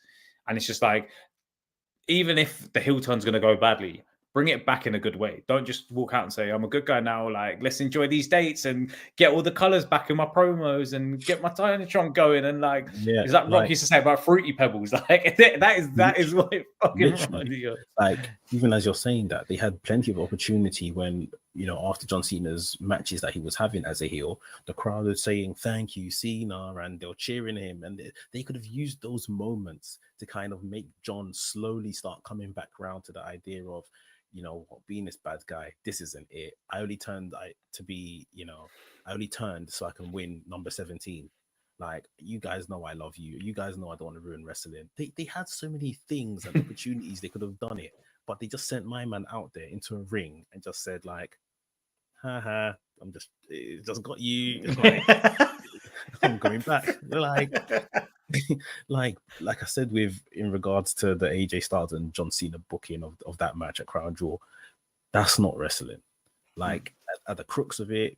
And it's just like, even if the heel turn's going to go badly, bring it back in a good way. Don't just walk out and say, I'm a good guy now. Like, let's enjoy these dates and get all the colors back in my promos and get my tiny trunk going. And like, is that Rock used to say about Fruity Pebbles? Like, that is what it fucking reminds me of. Like, even as you're saying that, they had plenty of opportunity when, you know, after John Cena's matches that he was having as a heel, the crowd was saying, thank you, Cena, and they were cheering him. And they could have used those moments to kind of make John slowly start coming back around to the idea of, you know, being this bad guy, this isn't it. I only turned so I can win number 17. Like, you guys know I love you. You guys know I don't want to ruin wrestling. They had so many things and opportunities they could have done it, but they just sent my man out there into a ring and just said like, haha, it just got you. Like, I'm going back. Like I said, in regards to the AJ Styles and John Cena booking of that match at Crown Jewel, that's not wrestling. Like, at the crux of it,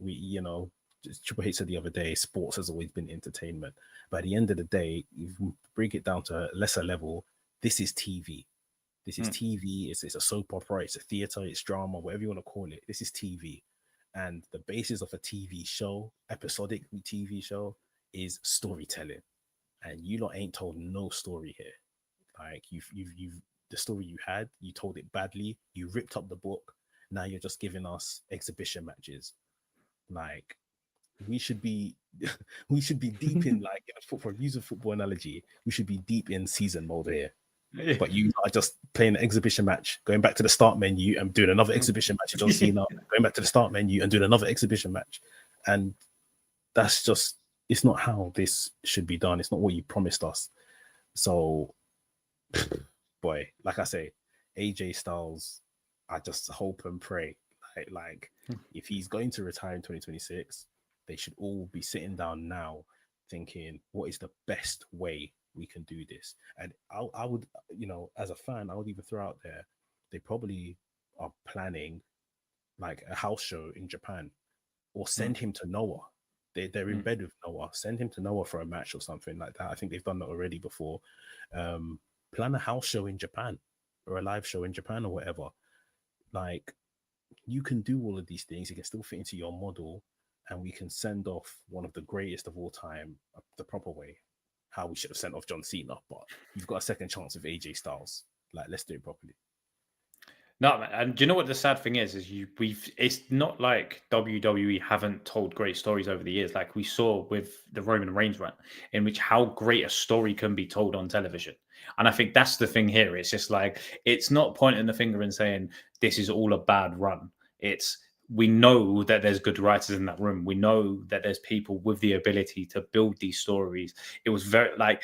Triple H said the other day, sports has always been entertainment. But at the end of the day, if you bring it down to a lesser level, this is TV. This is TV. It's a soap opera. It's a theater. It's drama, whatever you want to call it. This is TV. And the basis of a TV show, episodic TV show, is storytelling. And you lot ain't told no story here. Like, you've the story you had, you told it badly. You ripped up the book. Now you're just giving us exhibition matches. Like, we should be deep in, like, for use of football analogy, we should be deep in season mode here. but you are just playing an exhibition match, going back to the start menu and doing another exhibition match with John Cena, going back to the start menu and doing another exhibition match. And that's just, it's not how this should be done. It's not what you promised us. So, boy, like I say, AJ Styles, I just hope and pray. Like if he's going to retire in 2026, they should all be sitting down now thinking, what is the best way we can do this? And I would, as a fan, I would even throw out there, they probably are planning like a house show in Japan, or send him to Noah. They're in bed with Noah. Send him to Noah for a match or something like that. I think they've done that already before. Plan a house show in Japan, or a live show in Japan, or whatever. Like, you can do all of these things. You can still fit into your model, and we can send off one of the greatest of all time the proper way. How we should have sent off John Cena, but you've got a second chance with AJ Styles. Like, let's do it properly. No, and do you know what the sad thing is? It's not like WWE haven't told great stories over the years, like we saw with the Roman Reigns run, in which how great a story can be told on television. And I think that's the thing here. It's just like, it's not pointing the finger and saying this is all a bad run. It's, we know that there's good writers in that room. We know that there's people with the ability to build these stories. It was very like,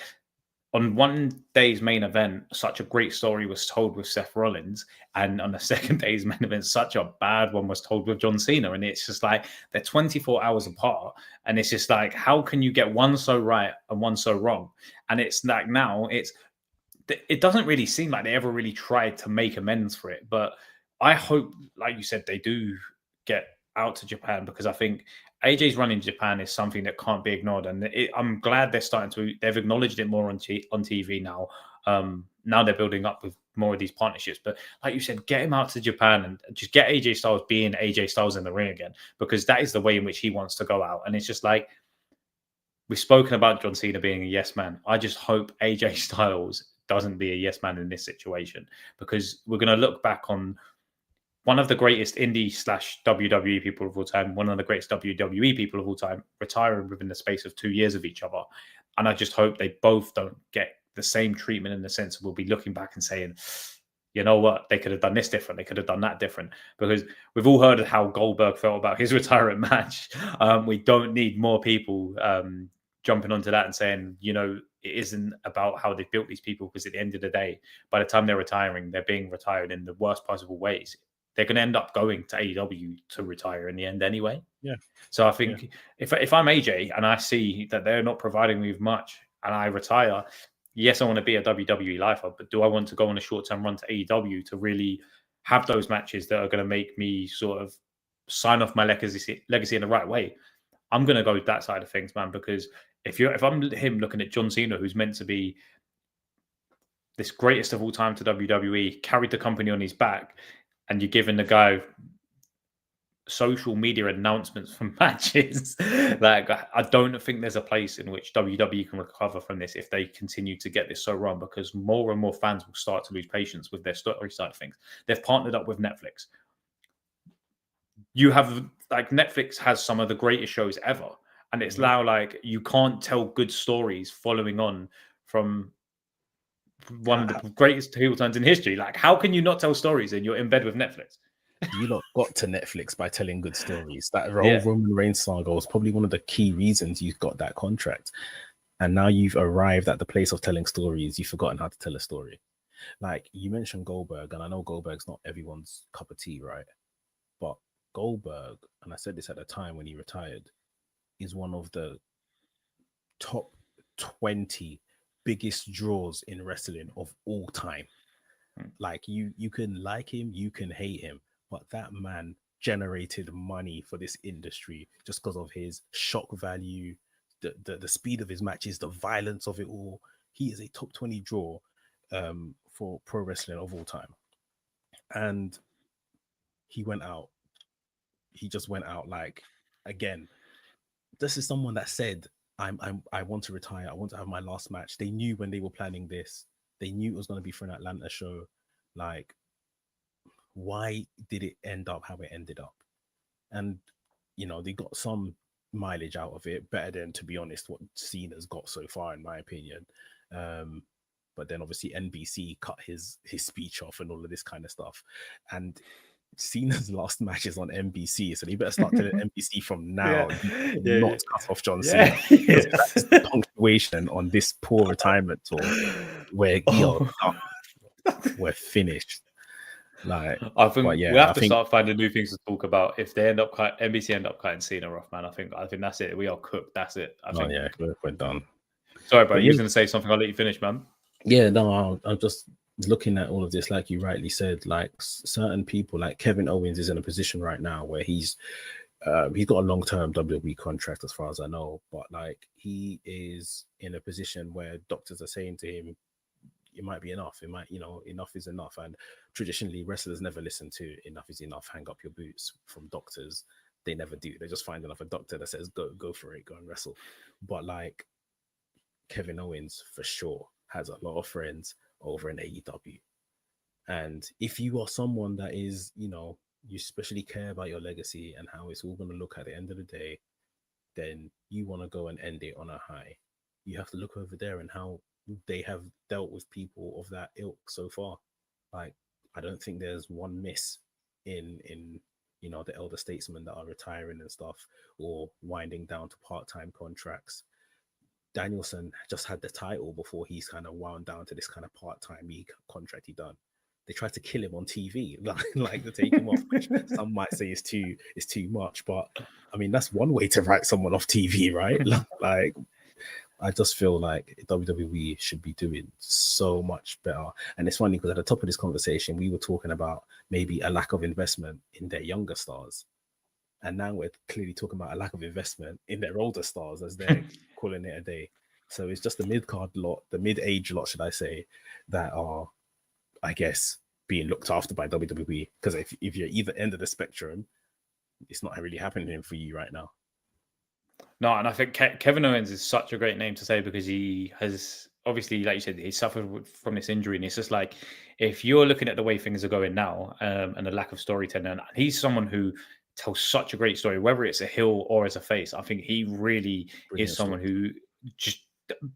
on one day's main event, such a great story was told with Seth Rollins, and on the second day's main event, such a bad one was told with John Cena. And it's just like, they're 24 hours apart, and it's just like, how can you get one so right and one so wrong? And it's like, now it doesn't really seem like they ever really tried to make amends for it. But I hope, like you said, they do get out to Japan, because I think AJ's run in Japan is something that can't be ignored, and I'm glad they've acknowledged it more on TV now. Now they're building up with more of these partnerships. But like you said, get him out to Japan and just get AJ Styles being AJ Styles in the ring again, because that is the way in which he wants to go out. And it's just like, we've spoken about John Cena being a yes man. I just hope AJ Styles doesn't be a yes man in this situation, because we're going to look back on one of the greatest indie / WWE people of all time, one of the greatest WWE people of all time, retiring within the space of 2 years of each other. And I just hope they both don't get the same treatment, in the sense of we'll be looking back and saying, you know what, they could have done this different, they could have done that different. Because we've all heard of how Goldberg felt about his retirement match. We don't need more people jumping onto that and saying, it isn't about how they built these people, because at the end of the day, by the time they're retiring, they're being retired in the worst possible ways. They're going to end up going to AEW to retire in the end anyway. Yeah. So I think if I'm AJ and I see that they're not providing me with much and I retire, yes, I want to be a WWE lifer, but do I want to go on a short-term run to AEW to really have those matches that are going to make me sort of sign off my legacy in the right way? I'm going to go with that side of things, man, because if I'm him looking at John Cena, who's meant to be this greatest of all time to WWE, carried the company on his back, and you're giving the guy social media announcements from matches, like, I don't think there's a place in which WWE can recover from this if they continue to get this so wrong, because more and more fans will start to lose patience with their story side of things. They've partnered up with Netflix. You have, like, Netflix has some of the greatest shows ever, and it's now like, you can't tell good stories following on from one of the greatest heel turns in history. Like, how can you not tell stories and you're in bed with Netflix? You lot got to Netflix by telling good stories. That whole Roman Reigns saga was probably one of the key reasons you got that contract. And now you've arrived at the place of telling stories. You've forgotten how to tell a story. Like, you mentioned Goldberg, and I know Goldberg's not everyone's cup of tea, right? But Goldberg, and I said this at the time when he retired, is one of the top 20 biggest draws in wrestling of all time. Like, you can like him, you can hate him, but that man generated money for this industry just because of his shock value, the speed of his matches, the violence of it all. He is a top 20 draw for pro wrestling of all time. And he just went out like, again, this is someone that said, I want to retire. I want to have my last match. They knew when they were planning this, they knew it was going to be for an Atlanta show. Like, why did it end up how it ended up? And, they got some mileage out of it, better than, to be honest, what Cena's got so far, in my opinion. but then obviously NBC cut his speech off and all of this kind of stuff. And Cena's last match is on NBC, so they better start telling NBC from now not cut off John Cena. That's the punctuation on this poor retirement tour where we're finished. Like, I think we have to start finding new things to talk about. If they NBC end up cutting Cena off, man, I think that's it. We are cooked. That's it. I think. We're done. Sorry, bro. You were going to say something. I'll let you finish, man. Yeah, no, I'm just looking at all of this, like you rightly said. Like certain people, like Kevin Owens, is in a position right now where he's got a long-term WWE contract, as far as I know, but like he is in a position where doctors are saying to him, it might be enough. It might, enough is enough. And traditionally, wrestlers never listen to enough is enough, hang up your boots from doctors. They never do. They just find another doctor that says, go for it, go and wrestle. But like Kevin Owens, for sure, has a lot of friends over in AEW. And if you are someone that is, you especially care about your legacy and how it's all going to look at the end of the day, then you want to go and end it on a high. You have to look over there and how they have dealt with people of that ilk so far. Like, I don't think there's one miss in the elder statesmen that are retiring and stuff, or winding down to part-time contracts. Danielson just had the title before he's kind of wound down to this kind of part-time contract he done. They tried to kill him on TV, like to take him off, which some might say is too much. But I mean, that's one way to write someone off TV, right? Like, I just feel like WWE should be doing so much better. And it's funny because at the top of this conversation, we were talking about maybe a lack of investment in their younger stars. And now we're clearly talking about a lack of investment in their older stars, as they're calling it a day. So it's just the mid-card lot, the mid-age lot, should I say, that are, I guess, being looked after by WWE. Because if you're either end of the spectrum, it's not really happening for you right now. No, and I think Kevin Owens is such a great name to say because he has, obviously, like you said, he suffered from this injury. And it's just like, if you're looking at the way things are going now and the lack of storytelling, and he's someone who tells such a great story, whether it's a heel or as a face. I think he really is someone who just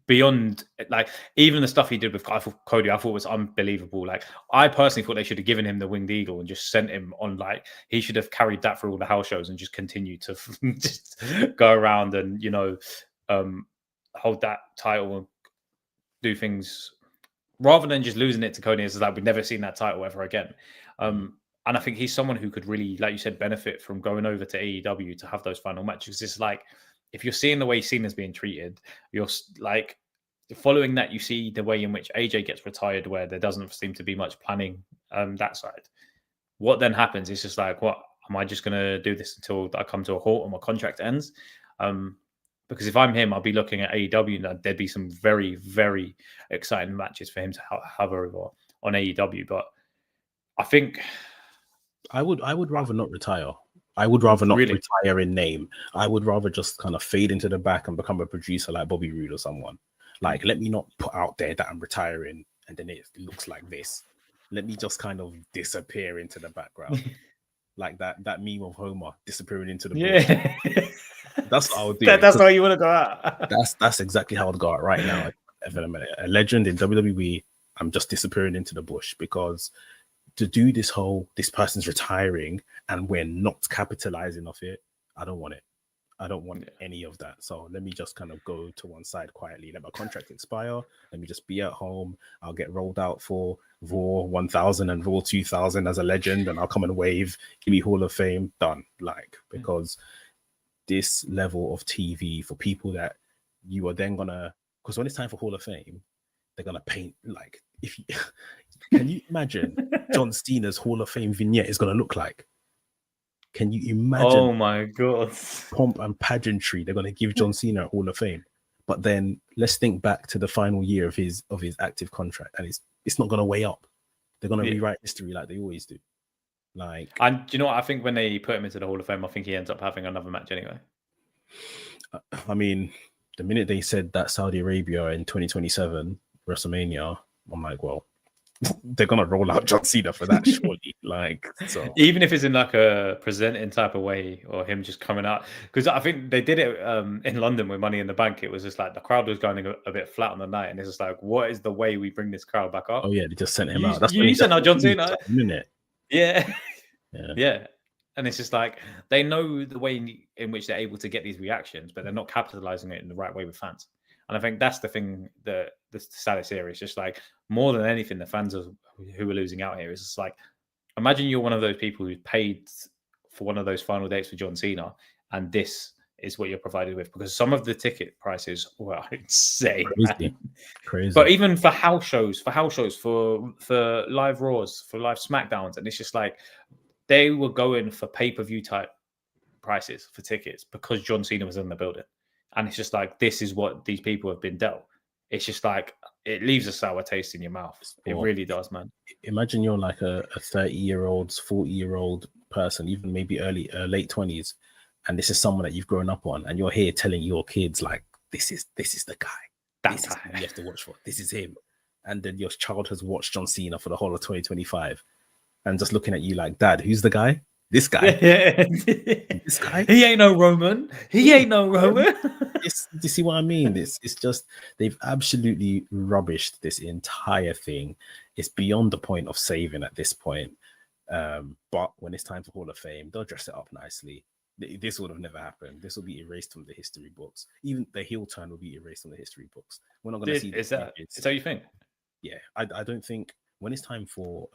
beyond, like, even the stuff he did with Cody, I thought was unbelievable. Like, I personally thought they should have given him the Winged Eagle and just sent him on, like, he should have carried that through all the house shows and just continued to just go around and, hold that title and do things rather than just losing it to Cody. It's like, we've never seen that title ever again. And I think he's someone who could really, like you said, benefit from going over to AEW to have those final matches. It's like, if you're seeing the way Cena's being treated, you're like, following that, you see the way in which AJ gets retired, where there doesn't seem to be much planning that side. What then happens? It's just like, what, am I just going to do this until I come to a halt and my contract ends? Because if I'm him, I'll be looking at AEW and there'd be some very, very exciting matches for him to have over on AEW. But I think I would rather not retire. I would rather not retire in name. I would rather just kind of fade into the back and become a producer like Bobby Roode or someone. Like, let me not put out there that I'm retiring and then it looks like this. Let me just kind of disappear into the background. Like that meme of Homer disappearing into the bush. That's what I would do. That's how you want to go out. That's exactly how I'd go out right now. A legend in WWE, I'm just disappearing into the bush, because to do this person's retiring and we're not capitalizing off it, I don't want it. I don't want any of that. So let me just kind of go to one side quietly, let my contract expire. Let me just be at home. I'll get rolled out for Raw 1000 and Raw 2000 as a legend, and I'll come and wave, give me Hall of Fame, done. Like, because this level of TV for people that you are then gonna, because when it's time for Hall of Fame, they're gonna paint, like, if you can you imagine John Cena's Hall of Fame vignette is gonna look like? Can you imagine? Oh my god, pomp and pageantry they're gonna give John Cena Hall of Fame. But then let's think back to the final year of his active contract, and it's not gonna weigh up. They're gonna rewrite history like they always do. Like, and do you know what? I think when they put him into the Hall of Fame, I think he ends up having another match anyway. I mean, the minute they said that Saudi Arabia in 2027 WrestleMania, I'm like, well, they're gonna roll out John Cena for that, surely. Like, so Even if it's in like a presenting type of way, or him just coming out, because I think they did it in London with Money in the Bank. It was just like the crowd was going a bit flat on the night, and it's just like, what is the way we bring this crowd back up? oh yeah, they just sent him You out. That's when you sent out John he Cena, isn't it? yeah, Yeah. yeah, and it's just like they know the way in which they're able to get these reactions, but they're not capitalizing it in the right way with fans. And I think that's the thing that the saddest here is just like more than anything, the fans who are losing out here is just like, imagine you're one of those people who's paid for one of those final dates with John Cena, and this is what you're provided with, because some of the ticket prices were insane, man. Crazy. But even for house shows, for live Raws, for live SmackDowns, and it's just like they were going for pay-per-view type prices for tickets because John Cena was in the building. And it's just like, this is what these people have been dealt. It's just like, it leaves a sour taste in your mouth. It really does, man. Imagine you're like a 30-year-old, 40-year-old person, even maybe late 20s, and this is someone that you've grown up on, and you're here telling your kids like, this is the guy. This is who you have to watch for. This is him. And then your child has watched John Cena for the whole of 2025 and just looking at you like, Dad, who's the guy? This guy. This guy. He ain't no Roman. He ain't no Roman. Do you see what I mean? It's just, they've absolutely rubbished this entire thing. It's beyond the point of saving at this point. But when it's time for Hall of Fame, they'll dress it up nicely. This would have never happened. This will be erased from the history books. Even the heel turn will be erased from the history books. We're not going to see is that how you think? Yeah, I don't think when it's time for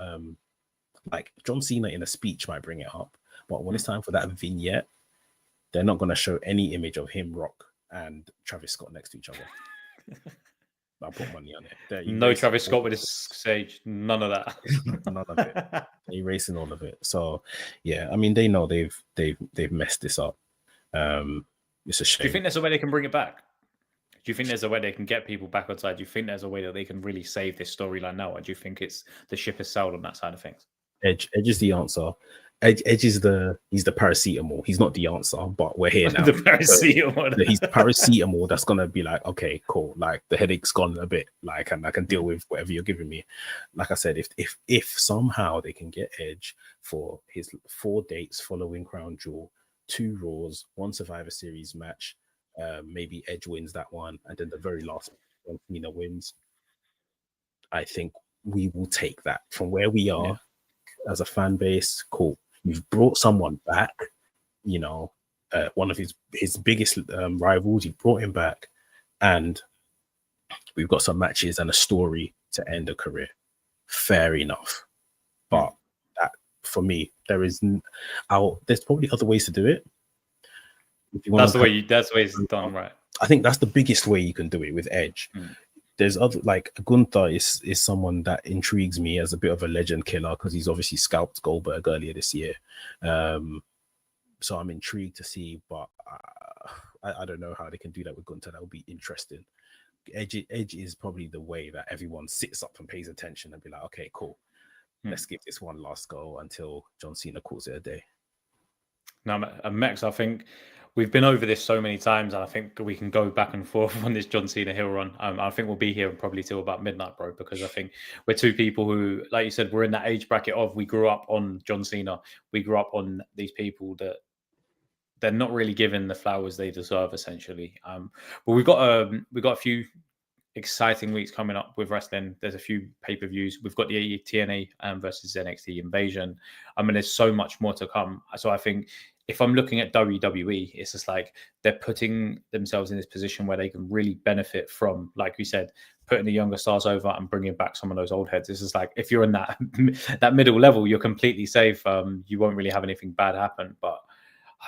like John Cena in a speech might bring it up, but when it's time for that vignette, they're not going to show any image of him, Rock, and Travis Scott next to each other. I'll put money on it. No Travis Scott with his sage. None of that. None of it. They're erasing all of it. So yeah, I mean, they know they've messed this up. It's a shame. Do you think there's a way they can bring it back? Do you think there's a way they can get people back on side? Do you think there's a way that they can really save this storyline now? Or do you think it's the ship has sailed on that side of things? Edge is the answer. Edge is he's the paracetamol. He's not the answer, but we're here now. The paracetamol. So he's the paracetamol that's gonna be like, okay, cool. Like the headache's gone a bit. Like, and I can deal with whatever you're giving me. Like I said, if somehow they can get Edge for his 4 dates following Crown Jewel, 2 Raws, 1 Survivor Series match, maybe Edge wins that one, and then the very last one, Cena wins. I think we will take that from where we are as a fan base. Cool. You've brought someone back, you know, one of his biggest rivals. You brought him back, and we've got some matches and a story to end a career. Fair enough, but that, for me, there's probably other ways to do it. That's the way it's done, right? I think that's the biggest way you can do it with Edge. There's other, like Gunther is someone that intrigues me as a bit of a legend killer because he's obviously scalped Goldberg earlier this year. So I'm intrigued to see, but I don't know how they can do that with Gunther. That would be interesting. Edge is probably the way that everyone sits up and pays attention and be like, okay, cool. Let's give this one last go until John Cena calls it a day. Now, Mex, I think we've been over this so many times, and I think we can go back and forth on this John Cena hill run. I think we'll be here probably till about midnight, bro, because I think we're two people who, like you said, we're in that age bracket of we grew up on John Cena. We grew up on these people that they're not really given the flowers they deserve, essentially. But we've got a few exciting weeks coming up with wrestling. There's a few pay-per-views. We've got the TNA versus NXT Invasion. I mean, there's so much more to come. So I think if I'm looking at WWE, it's just like they're putting themselves in this position where they can really benefit from, like we said, putting the younger stars over and bringing back some of those old heads. This is like, if you're in that middle level, you're completely safe. You won't really have anything bad happen. But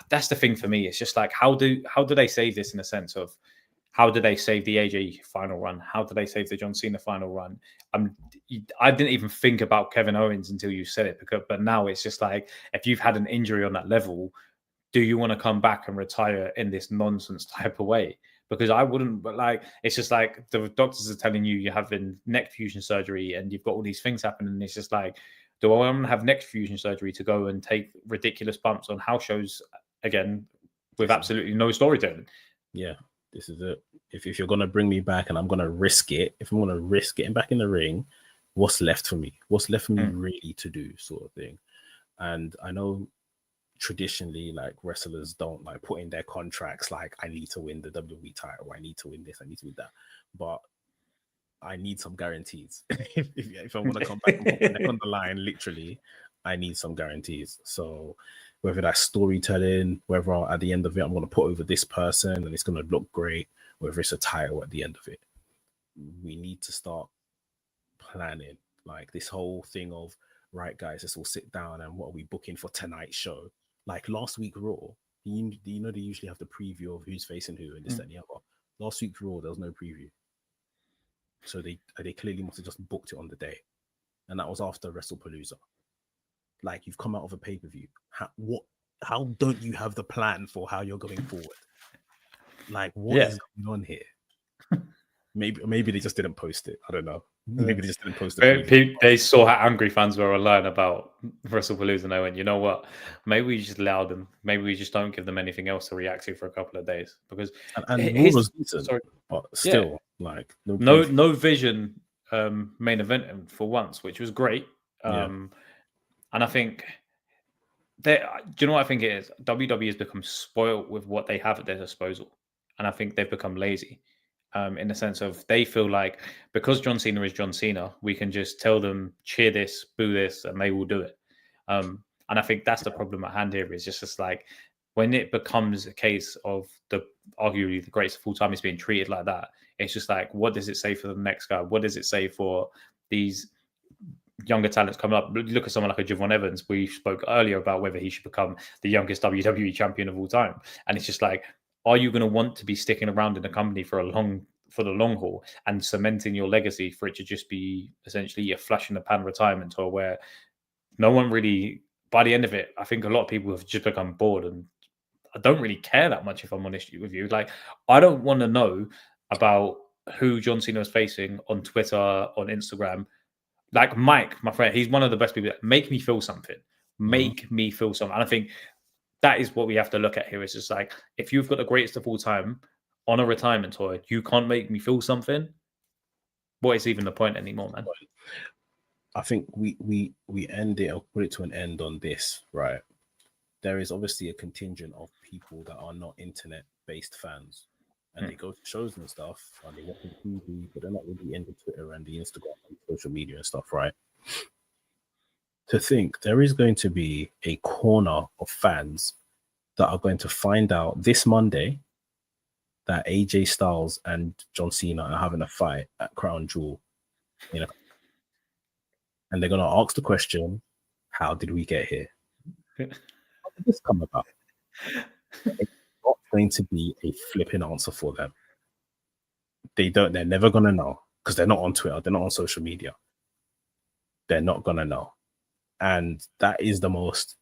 that's the thing for me. It's just like, how do they save this, in a sense of, how do they save the AJ final run? How do they save the John Cena final run? I didn't even think about Kevin Owens until you said it, but now it's just like, if you've had an injury on that level, do you want to come back and retire in this nonsense type of way? Because I wouldn't, but like, it's just like the doctors are telling you you're having neck fusion surgery and you've got all these things happening. And it's just like, do I want to have neck fusion surgery to go and take ridiculous bumps on house shows again with absolutely no storytelling? Yeah, this is it. If you're going to bring me back and I'm going to risk it, if I'm going to risk getting back in the ring, what's left for me? What's left for me really to do, sort of thing. And I know traditionally, like, wrestlers don't like put in their contracts like, I need to win the WWE title, I need to win this, I need to win that, but I need some guarantees. if I want to come back and put my neck on the line, literally, I need some guarantees. So whether that's storytelling, whether at the end of it I'm going to put over this person and it's going to look great, whether it's a title at the end of it, we need to start planning. Like, this whole thing of, right, guys, let's all sit down and what are we booking for tonight's show? Like last week Raw, you know they usually have the preview of who's facing who and this, that, and the other. Last week Raw, there was no preview. So they clearly must have just booked it on the day. And that was after WrestlePalooza. Like, you've come out of a pay-per-view. How don't you have the plan for how you're going forward? Like, what is going on here? Maybe they just didn't post it. I don't know. Maybe they just didn't post it. They saw how angry fans were online about WrestlePalooza, and they went, you know what? Maybe we just allow them. Maybe we just don't give them anything else to react to for a couple of days. Because Raw was decent, but still, like, no Vision main event for once, which was great. And I think do you know what I think it is? WWE has become spoiled with what they have at their disposal, and I think they've become lazy. In the sense of, they feel like because John Cena is John Cena, we can just tell them cheer this, boo this, and they will do it. And I think that's the problem at hand here. Is just like, when it becomes a case of arguably the greatest of all time is being treated like that, it's just like, what does it say for the next guy? What does it say for these younger talents coming up? Look at someone like a Javon Evans. We spoke earlier about whether he should become the youngest WWE champion of all time, and it's just like, are you going to want to be sticking around in the company for the long haul and cementing your legacy for it to just be essentially a flash in the pan retirement tour where no one really, by the end of it, I think a lot of people have just become bored, and I don't really care that much, if I'm honest with you. Like, I don't want to know about who John Cena is facing on Twitter, on Instagram. Like Mike, my friend, he's one of the best people. Make me feel something. Make me feel something. And I think that is what we have to look at here. It's just like, if you've got the greatest of all time on a retirement tour, you can't make me feel something. What is even the point anymore, man? I think we end it, or put it to an end on this, right? There is obviously a contingent of people that are not internet-based fans, and they go to shows and stuff, and they watch on TV, but they're not really into Twitter and the Instagram and social media and stuff, right? To think there is going to be a corner of fans that are going to find out this Monday that AJ Styles and John Cena are having a fight at Crown Jewel, and they're going to ask the question, how did we get here? How did this come about? It's not going to be a flipping answer for them. They're never going to know, because they're not on Twitter, they're not on social media. They're not going to know. And that is the most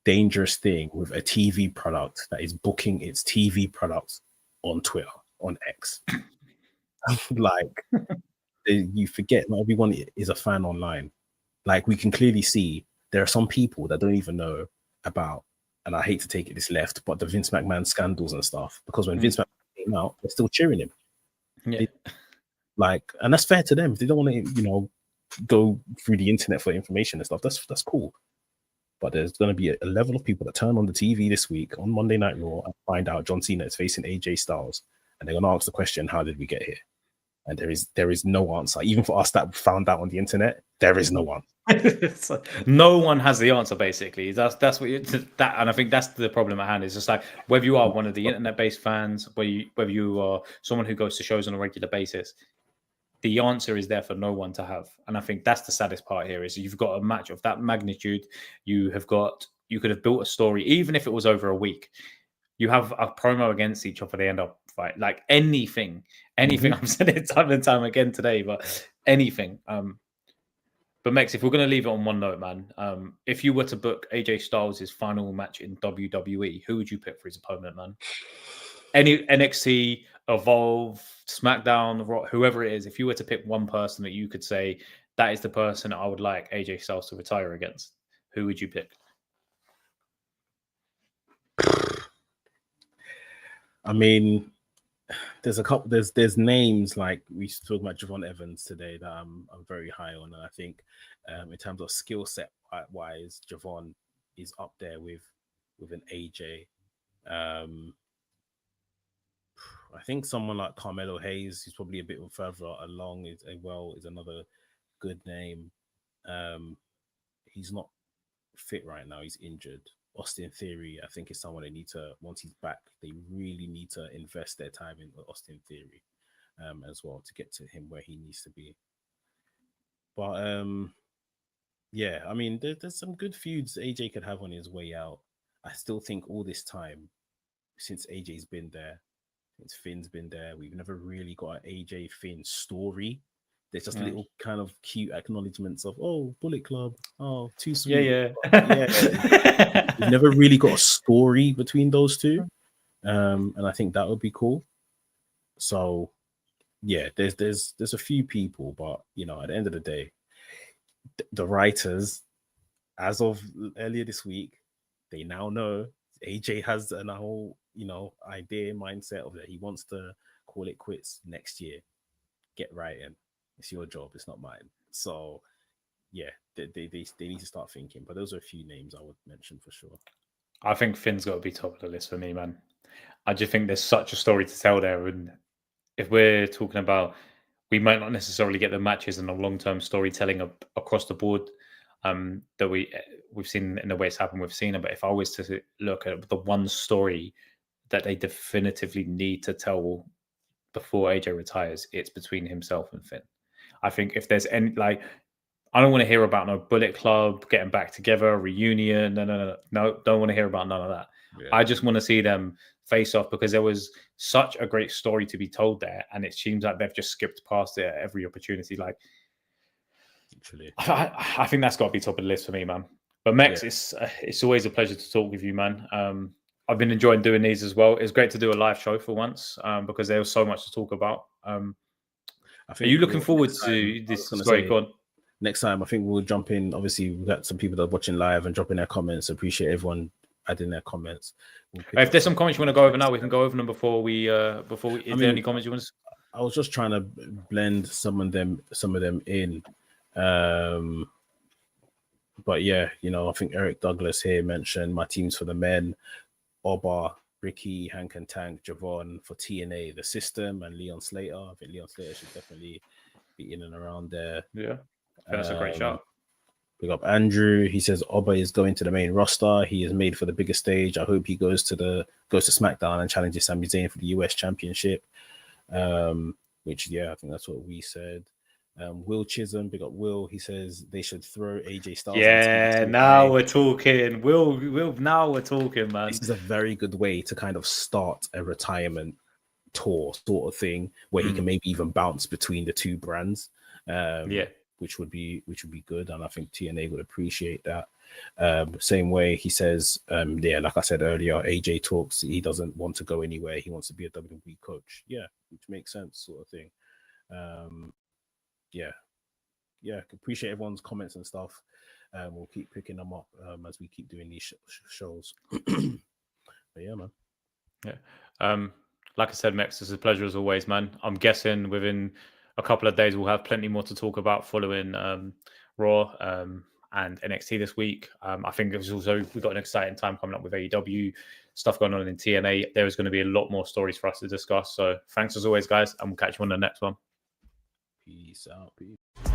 dangerous thing with a TV product that is booking its TV products on Twitter, on X. Like, you forget not everyone is a fan online. Like, we can clearly see there are some people that don't even know about, and I hate to take it this left, but the Vince McMahon scandals and stuff, because when Vince McMahon came out, they're still cheering him. And that's fair to them. If they don't want to, go through the internet for information and stuff, that's cool. But there's going to be a level of people that turn on the TV this week on Monday Night Raw and find out John Cena is facing AJ Styles, and they're going to ask the question, how did we get here? And there is no answer. Even for us that found out on the internet, there is no one. No one has the answer, basically. That's what that, and I think that's the problem at hand. Is just like, whether you are one of the internet-based fans, whether you are someone who goes to shows on a regular basis, the answer is there for no one to have. And I think that's the saddest part here, is you've got a match of that magnitude. You could have built a story, even if it was over a week. You have a promo against each other, they end up fight. Like, anything. I'm saying it time and time again today, but anything. But Mex, if we're going to leave it on one note, man, if you were to book AJ Styles' final match in WWE, who would you pick for his opponent, man? Any NXT, Evolve, SmackDown, Raw, whoever it is, if you were to pick one person that you could say, that is the person I would like AJ Styles to retire against, who would you pick? I mean, there's a couple. There's names, like we talked about Javon Evans today, that I'm very high on, and I think in terms of skill set wise, Javon is up there with an AJ. I think someone like Carmelo Hayes, who's probably a bit further along, is another good name. He's not fit right now; he's injured. Austin Theory, I think, is someone they need to, once he's back, they really need to invest their time in Austin Theory as well to get to him where he needs to be. But yeah, I mean, there's some good feuds AJ could have on his way out. I still think all this time, since AJ's been there, since Finn's been there, we've never really got an AJ Finn story. There's just little kind of cute acknowledgements of, oh, Bullet Club, oh, too sweet. Yeah. We've never really got a story between those two, and I think that would be cool. So, yeah, there's a few people, but you know, at the end of the day, the writers, as of earlier this week, they now know AJ has a whole, you know, idea, mindset of that he wants to call it quits next year. Get writing. It's your job. It's not mine. So, yeah, they need to start thinking. But those are a few names I would mention for sure. I think Finn's got to be top of the list for me, man. I just think there's such a story to tell there, and if we're talking about, we might not necessarily get the matches and the long-term storytelling across the board that we've seen in the way it's happened with Cena. But if I was to look at the one story that they definitively need to tell before AJ retires, it's between himself and Finn. I think if there's any, like, I don't want to hear about no Bullet Club getting back together, reunion. No, don't want to hear about none of that. Yeah. I just want to see them face off, because there was such a great story to be told there, and it seems like they've just skipped past it at every opportunity. Like, literally, I think that's got to be top of the list for me, man. But Mex, it's always a pleasure to talk with you, man. I've been enjoying doing these as well. It's great to do a live show for once, because there was so much to talk about. Are you looking forward to this? Sorry, go on. Next time, I think we'll jump in. Obviously, we've got some people that are watching live and dropping their comments. Appreciate everyone adding their comments. If there's some comments you want to go over now, we can go over them before we. Is there any comments you want to? I was just trying to blend some of them in. But yeah, you know, I think Eric Douglas here mentioned my teams for the men: Oba, Ricky, Hank and Tank, Javon for TNA, the System, and Leon Slater. I think Leon Slater should definitely be in and around there. Yeah, that's a great shot. Big up Andrew. He says Oba is going to the main roster. He is made for the bigger stage. I hope he goes to SmackDown and challenges Sami Zayn for the US Championship. Which, yeah, I think that's what we said. Will Chisholm, big up Will. He says they should throw AJ Styles. Yeah, now we're talking. Will, now we're talking, man. This is a very good way to kind of start a retirement tour sort of thing, where he can maybe even bounce between the two brands. Which would be good, and I think TNA would appreciate that. Same way he says, like I said earlier, AJ talks. He doesn't want to go anywhere. He wants to be a WWE coach. Yeah, which makes sense, sort of thing. Appreciate everyone's comments and stuff. We'll keep picking them up as we keep doing these shows. But yeah, man. Yeah. Like I said, Mex, it's a pleasure as always, man. I'm guessing within a couple of days we'll have plenty more to talk about following Raw and NXT this week. I think we've got an exciting time coming up with AEW, stuff going on in TNA. There is going to be a lot more stories for us to discuss. So thanks as always, guys, and we'll catch you on the next one. Peace out. Peace.